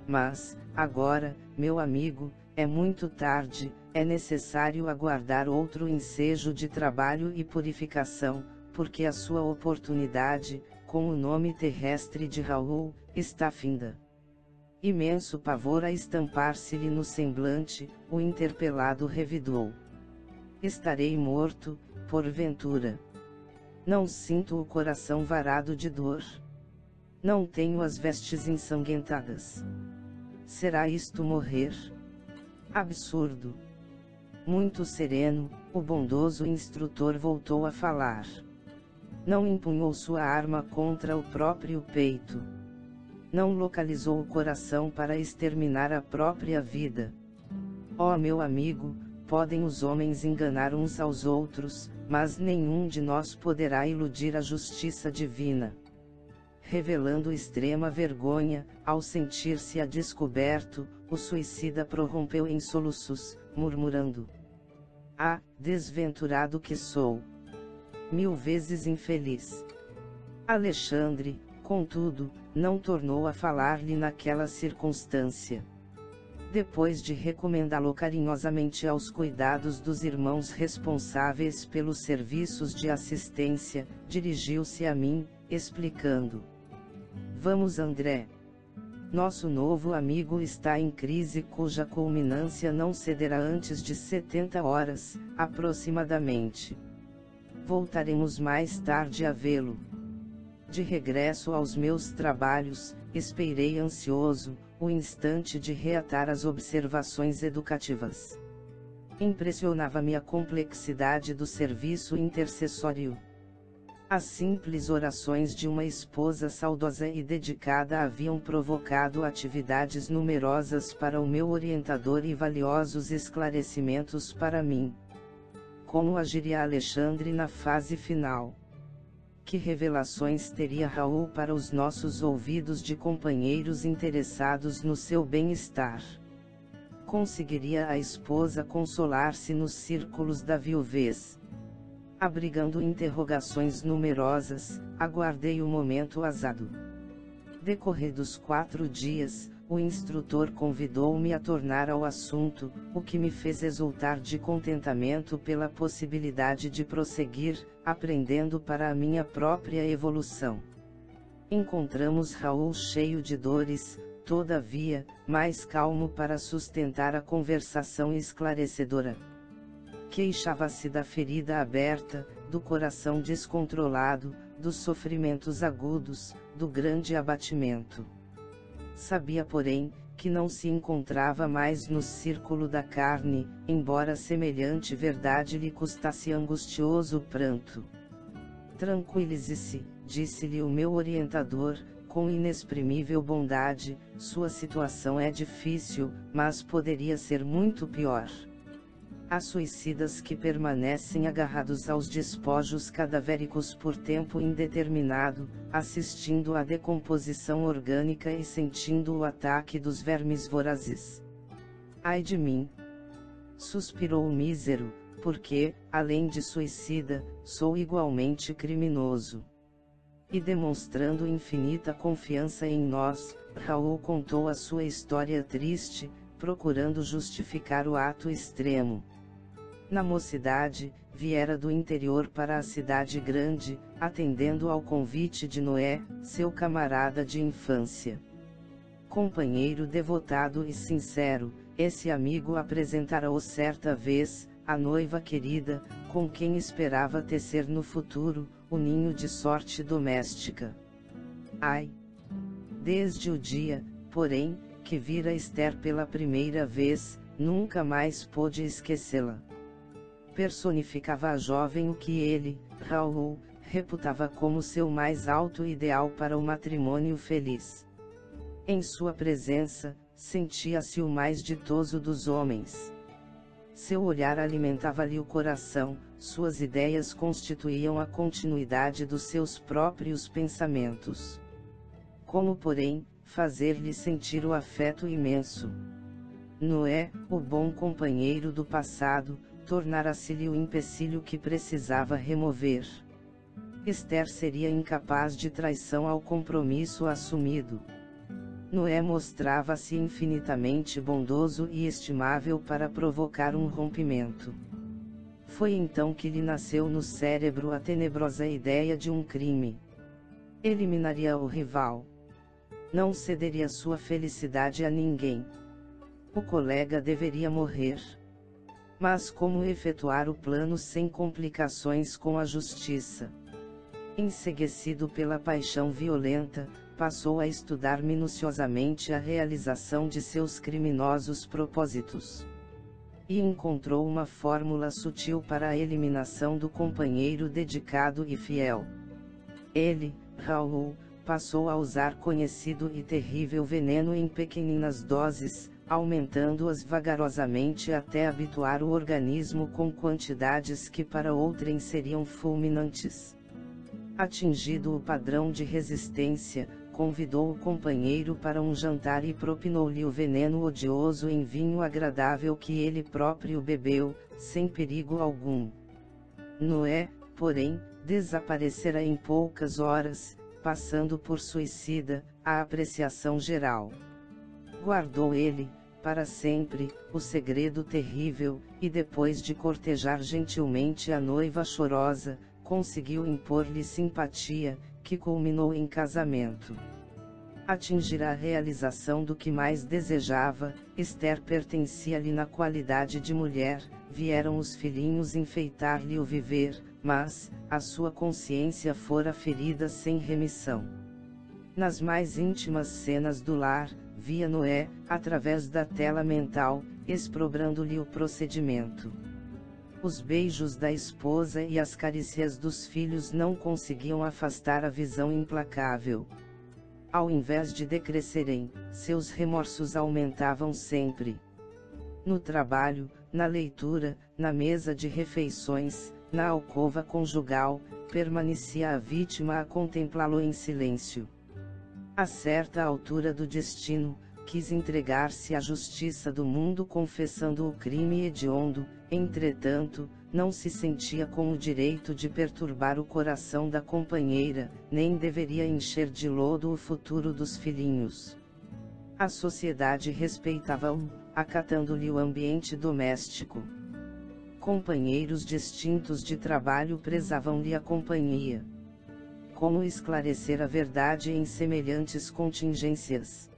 Speaker 1: Mas, agora, meu amigo, é muito tarde, é necessário aguardar outro ensejo de trabalho e purificação, porque a sua oportunidade, com o nome terrestre de Raul, está finda. Imenso pavor a estampar-se-lhe no semblante, o interpelado revidou. Estarei morto, porventura. Não sinto o coração varado de dor. Não tenho as vestes ensanguentadas. Será isto morrer? Absurdo. Muito sereno, o bondoso instrutor voltou a falar. Não empunhou sua arma contra o próprio peito. Não localizou o coração para exterminar a própria vida. Ó meu amigo, podem os homens enganar uns aos outros, mas nenhum de nós poderá iludir a justiça divina. Revelando extrema vergonha, ao sentir-se a descoberto, o suicida prorrompeu em soluços, murmurando: Ah, desventurado que sou! 1000 vezes infeliz! Alexandre, contudo, não tornou a falar-lhe naquela circunstância. Depois de recomendá-lo carinhosamente aos cuidados dos irmãos responsáveis pelos serviços de assistência, dirigiu-se a mim, explicando: Vamos, André. Nosso novo amigo está em crise cuja culminância não cederá antes de 70 horas, aproximadamente. Voltaremos mais tarde a vê-lo. De regresso aos meus trabalhos, esperei ansioso o instante de reatar as observações educativas. Impressionava-me a complexidade do serviço intercessório. As simples orações de uma esposa saudosa e dedicada haviam provocado atividades numerosas para o meu orientador e valiosos esclarecimentos para mim. Como agiria Alexandre na fase final? Que revelações teria Raul para os nossos ouvidos de companheiros interessados no seu bem-estar? Conseguiria a esposa consolar-se nos círculos da viuvez? Abrigando interrogações numerosas, aguardei o momento azado. Decorridos 4 dias, o instrutor convidou-me a tornar ao assunto, o que me fez exultar de contentamento pela possibilidade de prosseguir, aprendendo para a minha própria evolução. Encontramos Raul cheio de dores, todavia, mais calmo para sustentar a conversação esclarecedora. Queixava-se da ferida aberta, do coração descontrolado, dos sofrimentos agudos, do grande abatimento. Sabia, porém, que não se encontrava mais no círculo da carne, embora semelhante verdade lhe custasse angustioso pranto. Tranquilize-se, disse-lhe o meu orientador, com inexprimível bondade, sua situação é difícil, mas poderia ser muito pior. Há suicidas que permanecem agarrados aos despojos cadavéricos por tempo indeterminado, assistindo à decomposição orgânica e sentindo o ataque dos vermes vorazes. Ai de mim! Suspirou o mísero, porque, além de suicida, sou igualmente criminoso. E demonstrando infinita confiança em nós, Raul contou a sua história triste, procurando justificar o ato extremo. Na mocidade, viera do interior para a cidade grande, atendendo ao convite de Noé, seu camarada de infância. Companheiro devotado e sincero, esse amigo apresentara-o certa vez, a noiva querida, com quem esperava tecer no futuro, o ninho de sorte doméstica. Ai! Desde o dia, porém, que vira Esther pela primeira vez, nunca mais pôde esquecê-la. Personificava a jovem o que ele, Raul, reputava como seu mais alto ideal para o matrimônio feliz. Em sua presença, sentia-se o mais ditoso dos homens. Seu olhar alimentava-lhe o coração, suas ideias constituíam a continuidade dos seus próprios pensamentos. Como, porém, fazer-lhe sentir o afeto imenso? Noé, o bom companheiro do passado, tornara-se-lhe o empecilho que precisava remover. Esther seria incapaz de traição ao compromisso assumido. Noé mostrava-se infinitamente bondoso e estimável para provocar um rompimento. Foi então que lhe nasceu no cérebro a tenebrosa ideia de um crime. Eliminaria o rival. Não cederia sua felicidade a ninguém. O colega deveria morrer. Mas como efetuar o plano sem complicações com a justiça? Enceguecido pela paixão violenta, passou a estudar minuciosamente a realização de seus criminosos propósitos. E encontrou uma fórmula sutil para a eliminação do companheiro dedicado e fiel. Ele, Raul, passou a usar conhecido e terrível veneno em pequeninas doses, aumentando-as vagarosamente até habituar o organismo com quantidades que para outrem seriam fulminantes. Atingido o padrão de resistência, convidou o companheiro para um jantar e propinou-lhe o veneno odioso em vinho agradável que ele próprio bebeu, sem perigo algum. Noé, porém, desaparecera em poucas horas, passando por suicida, à apreciação geral. Guardou ele, para sempre, o segredo terrível, e depois de cortejar gentilmente a noiva chorosa, conseguiu impor-lhe simpatia, que culminou em casamento. Atingirá a realização do que mais desejava, Esther pertencia-lhe na qualidade de mulher, vieram os filhinhos enfeitar-lhe o viver, mas a sua consciência fora ferida sem remissão. Nas mais íntimas cenas do lar, via Noé, através da tela mental, exprobrando-lhe o procedimento. Os beijos da esposa e as carícias dos filhos não conseguiam afastar a visão implacável. Ao invés de decrescerem, seus remorsos aumentavam sempre. No trabalho, na leitura, na mesa de refeições, na alcova conjugal, permanecia a vítima a contemplá-lo em silêncio. A certa altura do destino, quis entregar-se à justiça do mundo confessando o crime hediondo, entretanto, não se sentia com o direito de perturbar o coração da companheira, nem deveria encher de lodo o futuro dos filhinhos. A sociedade respeitava-o, acatando-lhe o ambiente doméstico. Companheiros distintos de trabalho prezavam-lhe a companhia. Como esclarecer a verdade em semelhantes contingências?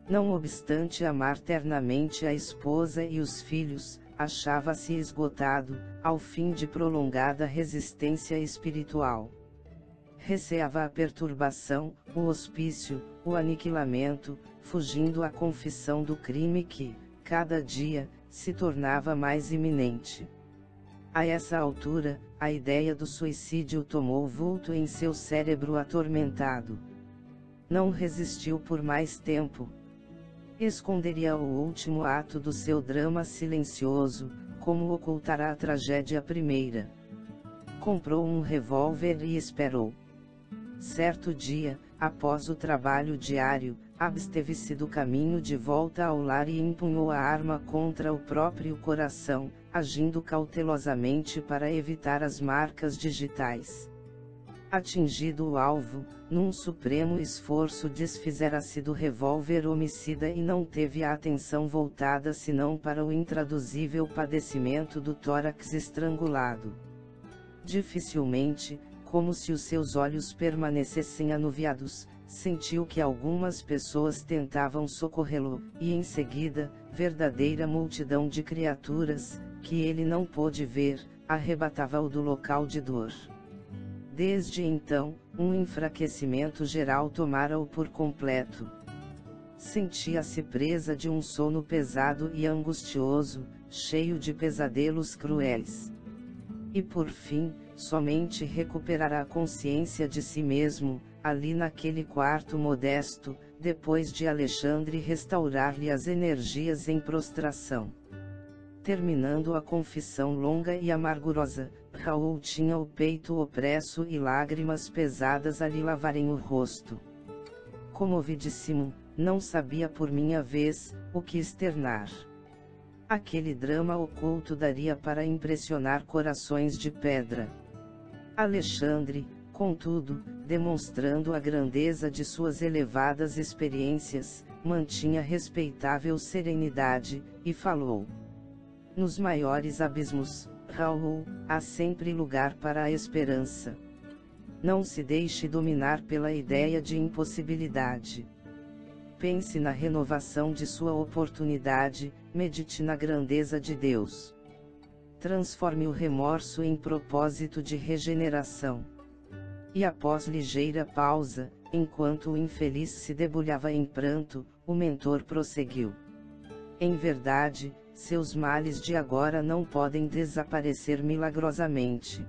Speaker 1: Não obstante amar ternamente a esposa e os filhos, achava-se esgotado, ao fim de prolongada resistência espiritual. Receava a perturbação, o hospício, o aniquilamento, fugindo à confissão do crime que, cada dia, se tornava mais iminente. A essa altura, a ideia do suicídio tomou vulto em seu cérebro atormentado. Não resistiu por mais tempo. Esconderia o último ato do seu drama silencioso, como ocultará a tragédia primeira. Comprou um revólver e esperou. Certo dia, após o trabalho diário, absteve-se do caminho de volta ao lar e empunhou a arma contra o próprio coração, agindo cautelosamente para evitar as marcas digitais. Atingido o alvo, num supremo esforço desfizera-se do revólver homicida e não teve a atenção voltada senão para o intraduzível padecimento do tórax estrangulado. Dificilmente, como se os seus olhos permanecessem anuviados, sentiu que algumas pessoas tentavam socorrê-lo, e em seguida, verdadeira multidão de criaturas, que ele não pôde ver, arrebatava-o do local de dor. Desde então, um enfraquecimento geral tomara-o por completo. Sentia-se presa de um sono pesado e angustioso, cheio de pesadelos cruéis. E por fim, somente recuperará a consciência de si mesmo, ali naquele quarto modesto, depois de Alexandre restaurar-lhe as energias em prostração. Terminando a confissão longa e amargurosa, Raul tinha o peito opresso e lágrimas pesadas a lhe lavarem o rosto. Comovidíssimo, não sabia por minha vez, o que externar. Aquele drama oculto daria para impressionar corações de pedra. Alexandre, contudo, demonstrando a grandeza de suas elevadas experiências, mantinha respeitável serenidade, e falou. Nos maiores abismos, Raul, há sempre lugar para a esperança. Não se deixe dominar pela ideia de impossibilidade. Pense na renovação de sua oportunidade, medite na grandeza de Deus. Transforme o remorso em propósito de regeneração. E após ligeira pausa, enquanto o infeliz se debulhava em pranto, o mentor prosseguiu. Em verdade, seus males de agora não podem desaparecer milagrosamente.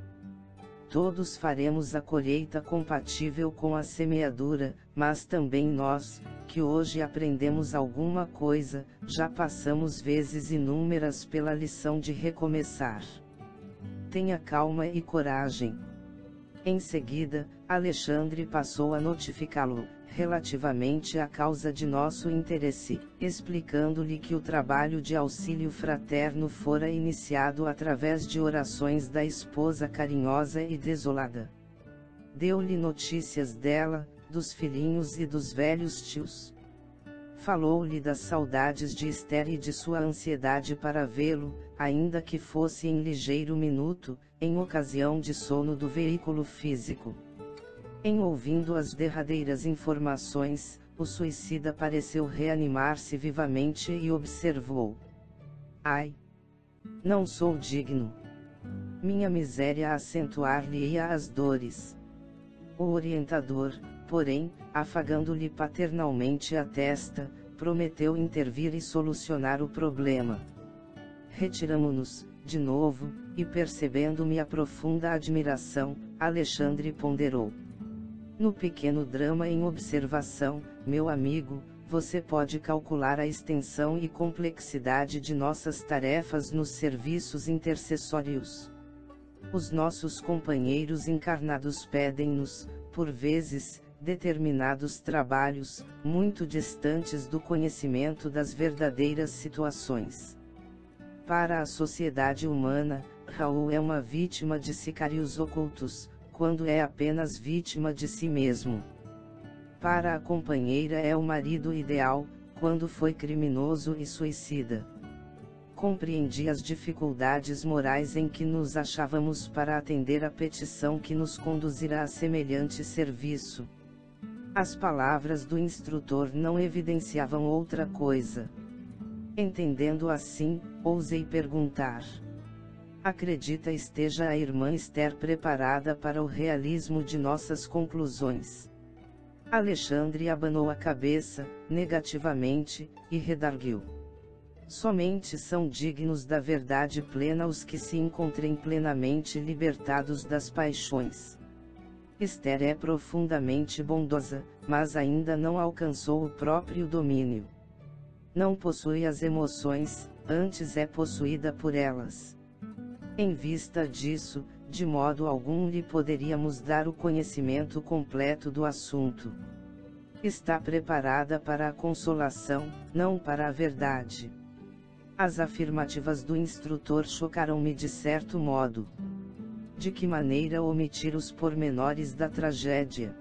Speaker 1: Todos faremos a colheita compatível com a semeadura, mas também nós, que hoje aprendemos alguma coisa, já passamos vezes inúmeras pela lição de recomeçar. Tenha calma e coragem. Em seguida, Alexandre passou a notificá-lo, relativamente à causa de nosso interesse, explicando-lhe que o trabalho de auxílio fraterno fora iniciado através de orações da esposa carinhosa e desolada. Deu-lhe notícias dela, dos filhinhos e dos velhos tios. Falou-lhe das saudades de Esther e de sua ansiedade para vê-lo, ainda que fosse em ligeiro minuto, em ocasião de sono do veículo físico. Em ouvindo as derradeiras informações, o suicida pareceu reanimar-se vivamente e observou. Ai! Não sou digno. minha miséria acentuar-lhe-ia as dores. O orientador, porém, afagando-lhe paternalmente a testa, prometeu intervir e solucionar o problema. Retiramo-nos, de novo, e percebendo minha profunda admiração, Alexandre ponderou. No pequeno drama em observação, meu amigo, você pode calcular a extensão e complexidade de nossas tarefas nos serviços intercessórios. Os nossos companheiros encarnados pedem-nos, por vezes, determinados trabalhos, muito distantes do conhecimento das verdadeiras situações. Para a sociedade humana, Raul é uma vítima de sicários ocultos, quando é apenas vítima de si mesmo. Para a companheira é o marido ideal, quando foi criminoso e suicida. Compreendi as dificuldades morais em que nos achávamos para atender a petição que nos conduzirá a semelhante serviço. As palavras do instrutor não evidenciavam outra coisa. Entendendo assim, ousei perguntar: acredita esteja a irmã Esther preparada para o realismo de nossas conclusões? Alexandre abanou a cabeça, negativamente, e redarguiu. Somente são dignos da verdade plena os que se encontrem plenamente libertados das paixões. Esther é profundamente bondosa, mas ainda não alcançou o próprio domínio. Não possui as emoções, antes é possuída por elas. Em vista disso, de modo algum lhe poderíamos dar o conhecimento completo do assunto. Está preparada para a consolação, não para a verdade. As afirmativas do instrutor chocaram-me de certo modo. De que maneira omitir os pormenores da tragédia?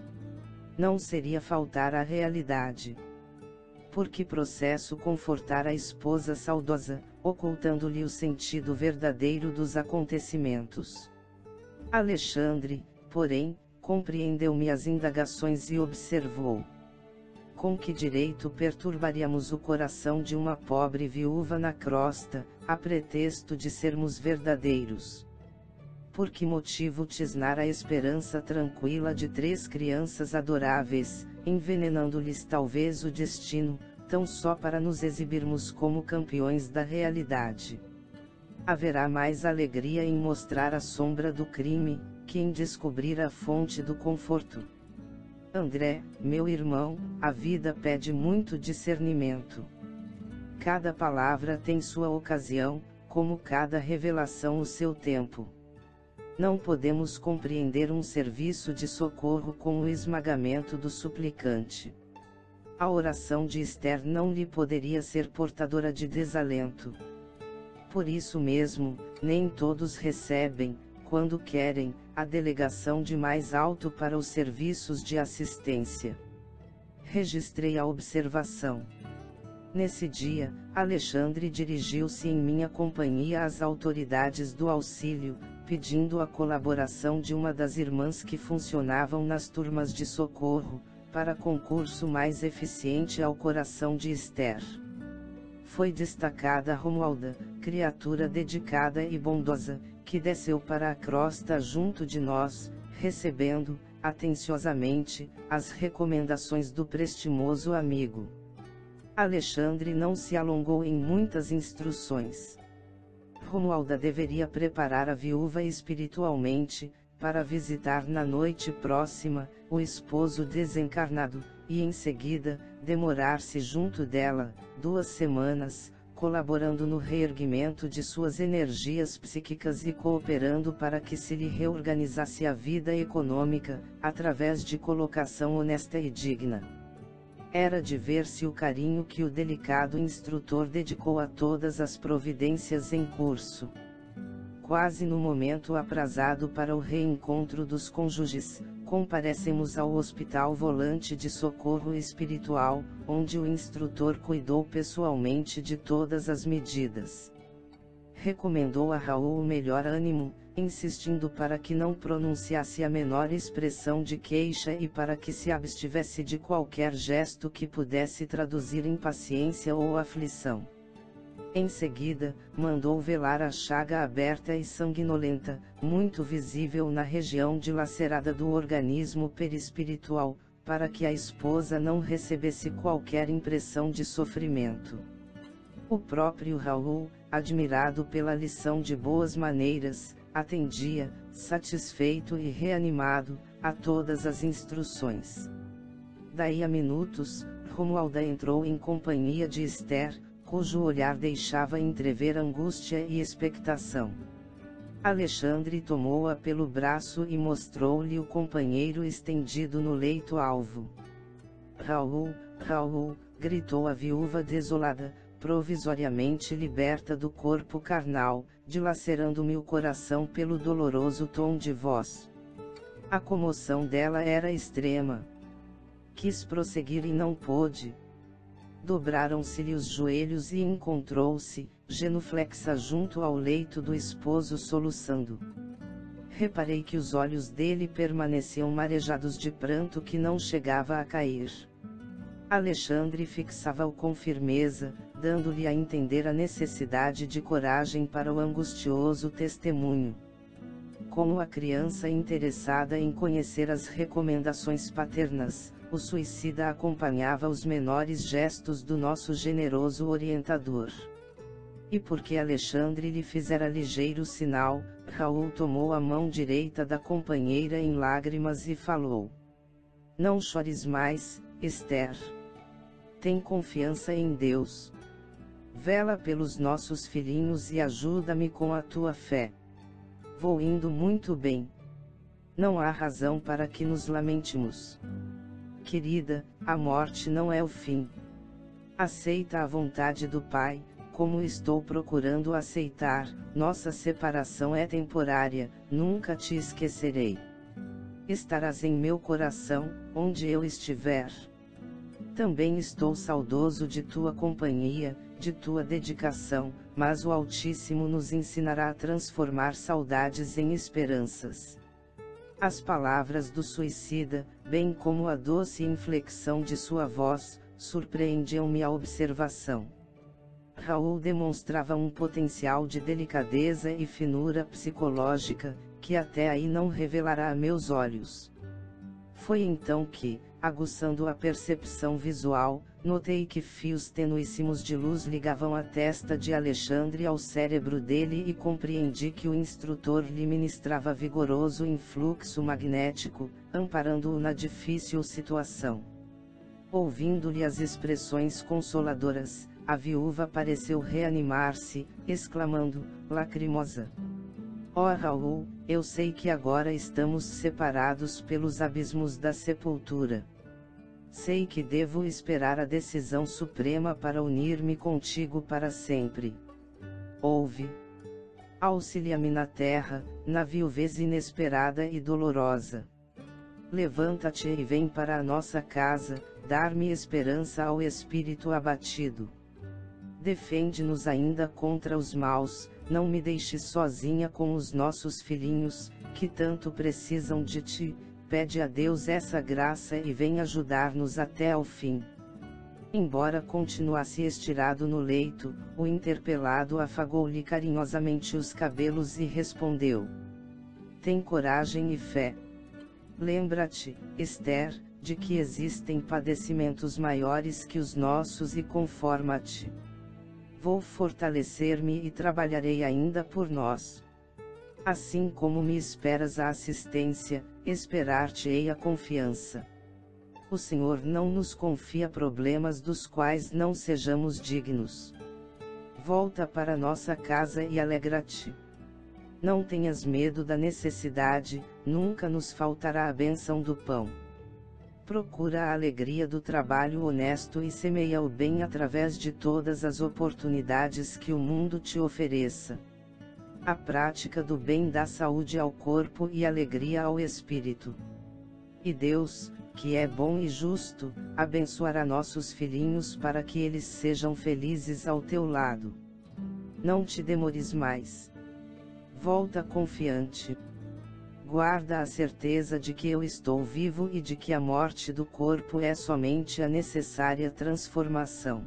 Speaker 1: Não seria faltar à realidade. Por que processo confortar a esposa saudosa, ocultando-lhe o sentido verdadeiro dos acontecimentos? Alexandre, porém, compreendeu minhas indagações e observou. Com que direito perturbaríamos o coração de uma pobre viúva na crosta, a pretexto de sermos verdadeiros? Por que motivo tisnar a esperança tranquila de 3 crianças adoráveis, envenenando-lhes talvez o destino, tão só para nos exibirmos como campeões da realidade? Haverá mais alegria em mostrar a sombra do crime, que em descobrir a fonte do conforto. André, meu irmão, a vida pede muito discernimento. Cada palavra tem sua ocasião, como cada revelação o seu tempo. Não podemos compreender um serviço de socorro com o esmagamento do suplicante. A oração de Esther não lhe poderia ser portadora de desalento. Por isso mesmo, nem todos recebem, quando querem, a delegação de mais alto para os serviços de assistência. Registrei a observação. Nesse dia, Alexandre dirigiu-se em minha companhia às autoridades do auxílio, pedindo a colaboração de uma das irmãs que funcionavam nas turmas de socorro, para concurso mais eficiente ao coração de Esther. Foi destacada Romualda, criatura dedicada e bondosa, que desceu para a crosta junto de nós, recebendo, atenciosamente, as recomendações do prestimoso amigo. Alexandre não se alongou em muitas instruções. Romualda deveria preparar a viúva espiritualmente, para visitar na noite próxima, o esposo desencarnado, e em seguida, demorar-se junto dela, 2 semanas, colaborando no reerguimento de suas energias psíquicas e cooperando para que se lhe reorganizasse a vida econômica, através de colocação honesta e digna. Era de ver-se o carinho que o delicado instrutor dedicou a todas as providências em curso. Quase no momento aprazado para o reencontro dos cônjuges, comparecemos ao Hospital Volante de Socorro Espiritual, onde o instrutor cuidou pessoalmente de todas as medidas. Recomendou a Raul o melhor ânimo, insistindo para que não pronunciasse a menor expressão de queixa e para que se abstivesse de qualquer gesto que pudesse traduzir impaciência ou aflição. Em seguida, mandou velar a chaga aberta e sanguinolenta, muito visível na região dilacerada do organismo perispiritual, para que a esposa não recebesse qualquer impressão de sofrimento. O próprio Raul, admirado pela lição de boas maneiras, atendia, satisfeito e reanimado, a todas as instruções. Daí a minutos, Romualda entrou em companhia de Esther, cujo olhar deixava entrever angústia e expectação. Alexandre tomou-a pelo braço e mostrou-lhe o companheiro estendido no leito alvo. Raul, Raul, gritou a viúva desolada, provisoriamente liberta do corpo carnal, dilacerando-me o coração pelo doloroso tom de voz. A comoção dela era extrema. Quis prosseguir e não pôde. Dobraram-se-lhe os joelhos e encontrou-se, genuflexa junto ao leito do esposo soluçando. Reparei que os olhos dele permaneciam marejados de pranto que não chegava a cair. Alexandre fixava-o com firmeza, dando-lhe a entender a necessidade de coragem para o angustioso testemunho. Como a criança interessada em conhecer as recomendações paternas, o suicida acompanhava os menores gestos do nosso generoso orientador. E porque Alexandre lhe fizera ligeiro sinal, Raul tomou a mão direita da companheira em lágrimas e falou: "Não chores mais, Esther. Tem confiança em Deus. Vela pelos nossos filhinhos e ajuda-me com a tua fé. Vou indo muito bem. Não há razão para que nos lamentemos. Querida, a morte não é o fim. Aceita a vontade do Pai, como estou procurando aceitar. Nossa separação é temporária, nunca te esquecerei. Estarás em meu coração, onde eu estiver. Também estou saudoso de tua companhia, de tua dedicação, mas o Altíssimo nos ensinará a transformar saudades em esperanças." As palavras do suicida, bem como a doce inflexão de sua voz, surpreendiam-me a observação. Raul demonstrava um potencial de delicadeza e finura psicológica, que até aí não revelará a meus olhos. Foi então que, aguçando a percepção visual, notei que fios tenuíssimos de luz ligavam a testa de Alexandre ao cérebro dele e compreendi que o instrutor lhe ministrava vigoroso influxo magnético, amparando-o na difícil situação. Ouvindo-lhe as expressões consoladoras, a viúva pareceu reanimar-se, exclamando, lacrimosa: "Ó Raul, eu sei que agora estamos separados pelos abismos da sepultura. Sei que devo esperar a decisão suprema para unir-me contigo para sempre. Ouve. Auxilia-me na terra, na viuvez inesperada e dolorosa. Levanta-te e vem para a nossa casa, dar-me esperança ao espírito abatido. Defende-nos ainda contra os maus, não me deixes sozinha com os nossos filhinhos, que tanto precisam de ti. Pede a Deus essa graça e vem ajudar-nos até ao fim." Embora continuasse estirado no leito, o interpelado afagou-lhe carinhosamente os cabelos e respondeu: "Tem coragem e fé. Lembra-te, Esther, de que existem padecimentos maiores que os nossos e conforma-te. Vou fortalecer-me e trabalharei ainda por nós. Assim como me esperas a assistência, esperar-te-ei a confiança. O Senhor não nos confia problemas dos quais não sejamos dignos. Volta para nossa casa e alegra-te. Não tenhas medo da necessidade, nunca nos faltará a bênção do pão. Procura a alegria do trabalho honesto e semeia o bem através de todas as oportunidades que o mundo te ofereça. A prática do bem dá saúde ao corpo e alegria ao espírito. E Deus, que é bom e justo, abençoará nossos filhinhos para que eles sejam felizes ao teu lado. Não te demores mais. Volta confiante. Guarda a certeza de que eu estou vivo e de que a morte do corpo é somente a necessária transformação.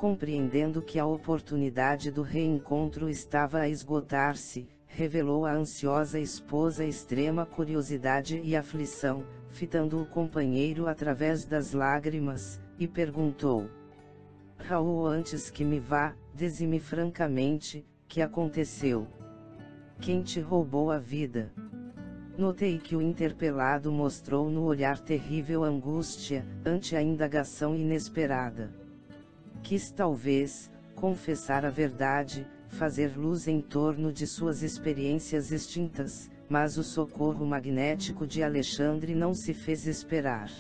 Speaker 1: Compreendendo que a oportunidade do reencontro estava a esgotar-se, revelou à ansiosa esposa extrema curiosidade e aflição, fitando o companheiro através das lágrimas, e perguntou: Raul, antes que me vá, dize-me francamente, que aconteceu? Quem te roubou a vida? Notei que o interpelado mostrou no olhar terrível angústia, ante a indagação inesperada. Quis talvez, confessar a verdade, fazer luz em torno de suas experiências extintas, mas o socorro magnético de Alexandre não se fez esperar.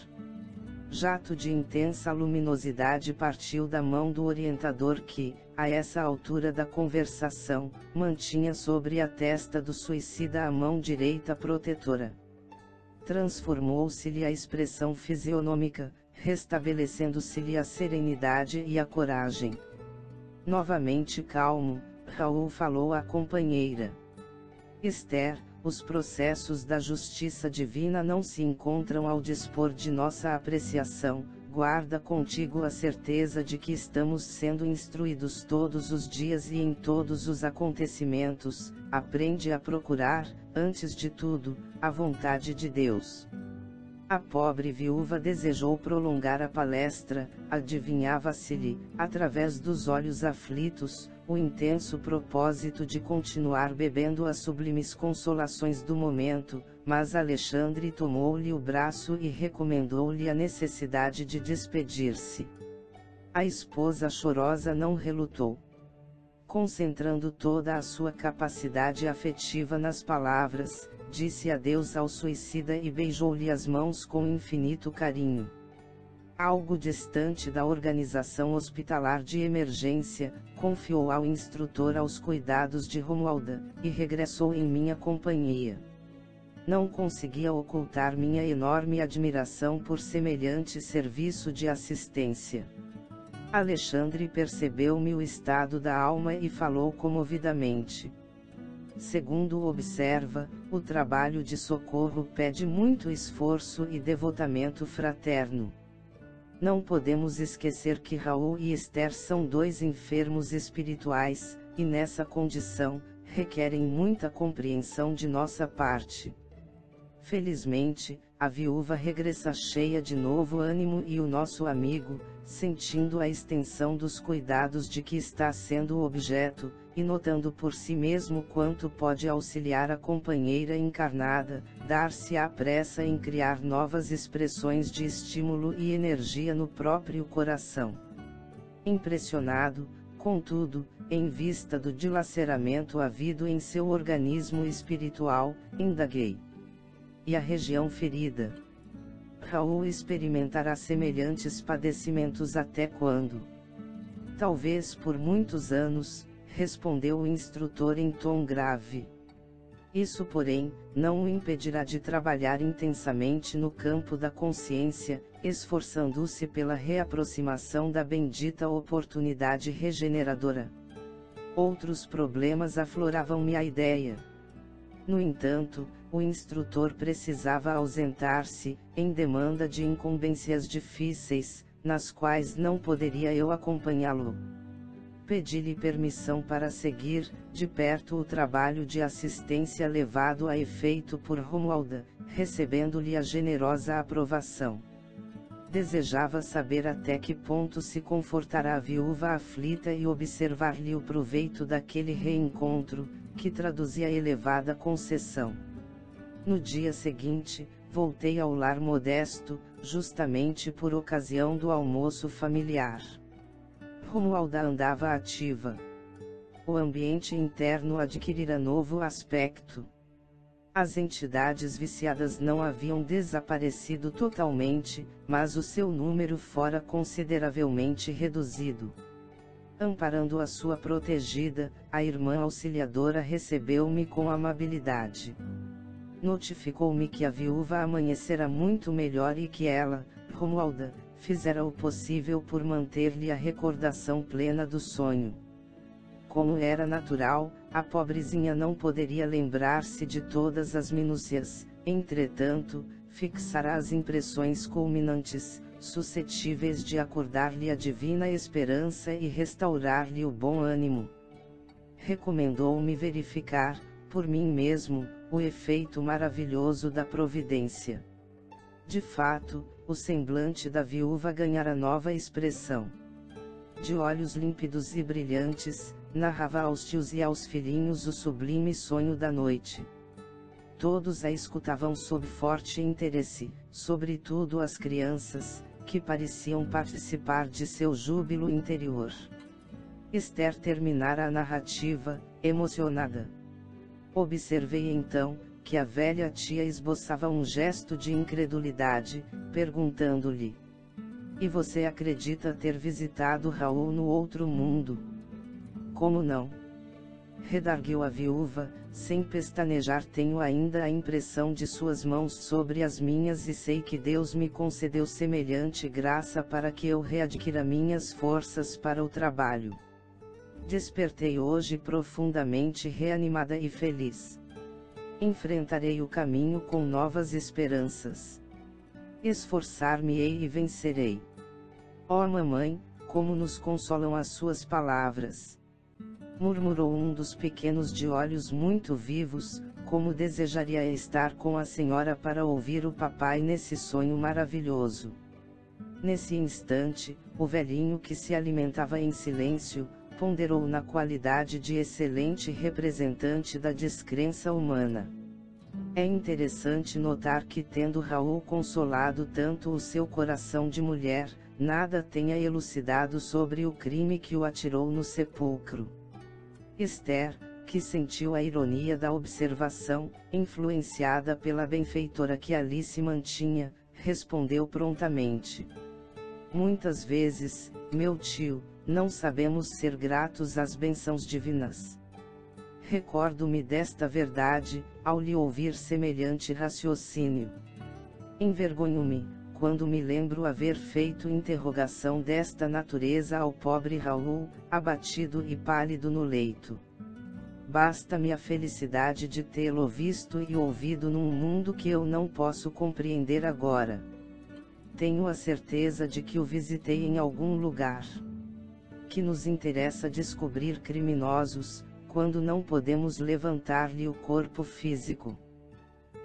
Speaker 1: Jato de intensa luminosidade partiu da mão do orientador que, a essa altura da conversação, mantinha sobre a testa do suicida a mão direita protetora. Transformou-se-lhe a expressão fisionômica, restabelecendo-se-lhe a serenidade e a coragem. Novamente calmo, Raul falou à companheira: Esther, os processos da justiça divina não se encontram ao dispor de nossa apreciação. Guarda contigo a certeza de que estamos sendo instruídos todos os dias e em todos os acontecimentos. Aprende a procurar, antes de tudo, a vontade de Deus. A pobre viúva desejou prolongar a palestra, adivinhava-se-lhe, através dos olhos aflitos, o intenso propósito de continuar bebendo as sublimes consolações do momento, mas Alexandre tomou-lhe o braço e recomendou-lhe a necessidade de despedir-se. A esposa chorosa não relutou. Concentrando toda a sua capacidade afetiva nas palavras, disse adeus ao suicida e beijou-lhe as mãos com infinito carinho. Algo distante da organização hospitalar de emergência, confiou ao instrutor aos cuidados de Romualda, e regressou em minha companhia. Não conseguia ocultar minha enorme admiração por semelhante serviço de assistência. Alexandre percebeu-me o estado da alma e falou comovidamente. Segundo observa, o trabalho de socorro pede muito esforço e devotamento fraterno. Não podemos esquecer que Raul e Esther são dois enfermos espirituais, e nessa condição, requerem muita compreensão de nossa parte. Felizmente, a viúva regressa cheia de novo ânimo e o nosso amigo, sentindo a extensão dos cuidados de que está sendo objeto, e notando por si mesmo quanto pode auxiliar a companheira encarnada, dar-se à pressa em criar novas expressões de estímulo e energia no próprio coração. Impressionado, contudo, em vista do dilaceramento havido em seu organismo espiritual, indaguei. E a região ferida? Raul experimentará semelhantes padecimentos até quando? Talvez por muitos anos, respondeu o instrutor em tom grave. Isso, porém, não o impedirá de trabalhar intensamente no campo da consciência, esforçando-se pela reaproximação da bendita oportunidade regeneradora. Outros problemas afloravam-me a ideia. No entanto, o instrutor precisava ausentar-se, em demanda de incumbências difíceis, nas quais não poderia eu acompanhá-lo. Pedi-lhe permissão para seguir, de perto, o trabalho de assistência levado a efeito por Romualda, recebendo-lhe a generosa aprovação. Desejava saber até que ponto se confortará a viúva aflita e observar-lhe o proveito daquele reencontro, que traduzia elevada concessão. No dia seguinte, voltei ao lar modesto, justamente por ocasião do almoço familiar. Romualda andava ativa. O ambiente interno adquirira novo aspecto. As entidades viciadas não haviam desaparecido totalmente, mas o seu número fora consideravelmente reduzido. Amparando a sua protegida, a irmã auxiliadora recebeu-me com amabilidade. Notificou-me que a viúva amanhecera muito melhor e que ela, Romualda, fizera o possível por manter-lhe a recordação plena do sonho. Como era natural, a pobrezinha não poderia lembrar-se de todas as minúcias, entretanto, fixara as impressões culminantes, suscetíveis de acordar-lhe a divina esperança e restaurar-lhe o bom ânimo. Recomendou-me verificar, por mim mesmo, o efeito maravilhoso da providência. De fato, o semblante da viúva ganhara nova expressão. De olhos límpidos e brilhantes, narrava aos tios e aos filhinhos o sublime sonho da noite. Todos a escutavam sob forte interesse, sobretudo as crianças, que pareciam participar de seu júbilo interior. Esther terminara a narrativa, emocionada. Observei então, que a velha tia esboçava um gesto de incredulidade, perguntando-lhe: "E você acredita ter visitado Raul no outro mundo?" "Como não?" redarguiu a viúva, sem pestanejar. "Tenho ainda a impressão de suas mãos sobre as minhas e sei que Deus me concedeu semelhante graça para que eu readquira minhas forças para o trabalho. Despertei hoje profundamente reanimada e feliz. Enfrentarei o caminho com novas esperanças. Esforçar-me-ei e vencerei. Ó mamãe, como nos consolam as suas palavras!" murmurou um dos pequenos de olhos muito vivos, como desejaria estar com a senhora para ouvir o papai nesse sonho maravilhoso. Nesse instante, o velhinho, que se alimentava em silêncio, ponderou na qualidade de excelente representante da descrença humana. É interessante notar que, tendo Raul consolado tanto o seu coração de mulher, nada tenha elucidado sobre o crime que o atirou no sepulcro. Esther, que sentiu a ironia da observação, influenciada pela benfeitora que ali se mantinha, respondeu prontamente: "Muitas vezes, meu tio, não sabemos ser gratos às bênçãos divinas. Recordo-me desta verdade, ao lhe ouvir semelhante raciocínio. Envergonho-me, quando me lembro haver feito interrogação desta natureza ao pobre Raul, abatido e pálido no leito. Basta-me a felicidade de tê-lo visto e ouvido num mundo que eu não posso compreender agora. Tenho a certeza de que o visitei em algum lugar. Que nos interessa descobrir criminosos, quando não podemos levantar-lhe o corpo físico?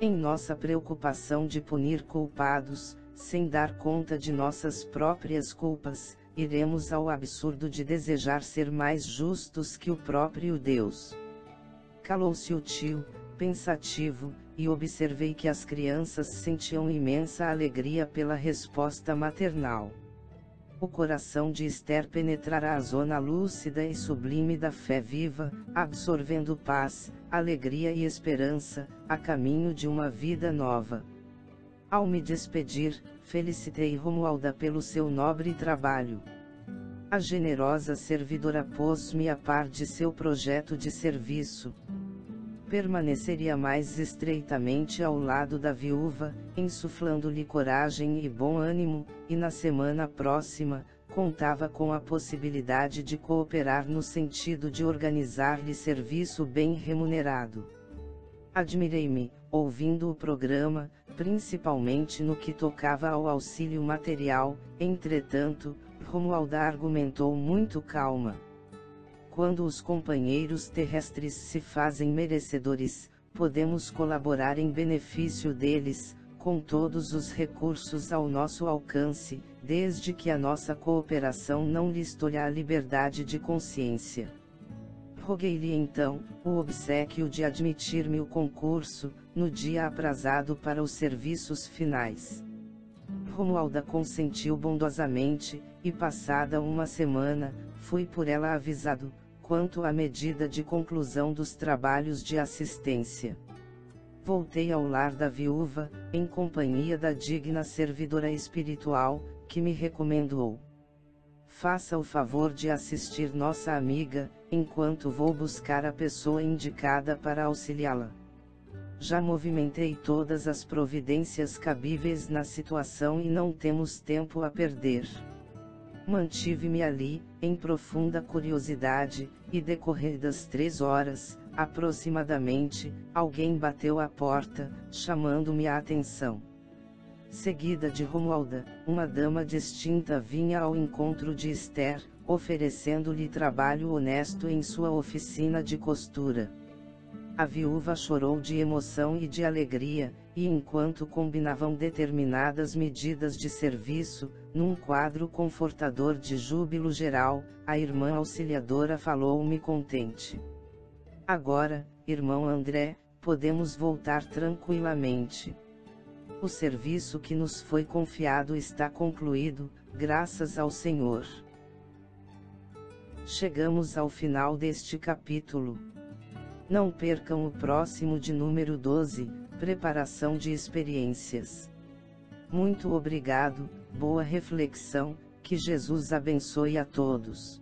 Speaker 1: Em nossa preocupação de punir culpados, sem dar conta de nossas próprias culpas, iremos ao absurdo de desejar ser mais justos que o próprio Deus." Calou-se o tio, pensativo, e observei que as crianças sentiam imensa alegria pela resposta maternal. O coração de Esther penetrara a zona lúcida e sublime da fé viva, absorvendo paz, alegria e esperança, a caminho de uma vida nova. Ao me despedir, felicitei Romualda pelo seu nobre trabalho. A generosa servidora pôs-me a par de seu projeto de serviço. Permaneceria mais estreitamente ao lado da viúva, insuflando-lhe coragem e bom ânimo, e na semana próxima, contava com a possibilidade de cooperar no sentido de organizar-lhe serviço bem remunerado. Admirei-me, ouvindo o programa, principalmente no que tocava ao auxílio material. Entretanto, Romualda argumentou muito calma. Quando os companheiros terrestres se fazem merecedores, podemos colaborar em benefício deles, com todos os recursos ao nosso alcance, desde que a nossa cooperação não lhes tolha a liberdade de consciência. Roguei-lhe então o obséquio de admitir-me o concurso, no dia aprazado para os serviços finais. Romualda consentiu bondosamente, e passada uma semana, fui por ela avisado, quanto à medida de conclusão dos trabalhos de assistência. Voltei ao lar da viúva, em companhia da digna servidora espiritual, que me recomendou: "Faça o favor de assistir nossa amiga, enquanto vou buscar a pessoa indicada para auxiliá-la. Já movimentei todas as providências cabíveis na situação e não temos tempo a perder." Mantive-me ali, em profunda curiosidade, e decorridas 3 horas, aproximadamente, alguém bateu à porta, chamando-me a atenção. seguida de Romualda, uma dama distinta vinha ao encontro de Esther, oferecendo-lhe trabalho honesto em sua oficina de costura. A viúva chorou de emoção e de alegria, e enquanto combinavam determinadas medidas de serviço, num quadro confortador de júbilo geral, a irmã auxiliadora falou-me contente. Agora, irmão André, podemos voltar tranquilamente. O serviço que nos foi confiado está concluído, graças ao Senhor. Chegamos ao final deste capítulo. Não percam o próximo de número 12, Preparação de Experiências. Muito obrigado, boa reflexão, que Jesus abençoe a todos.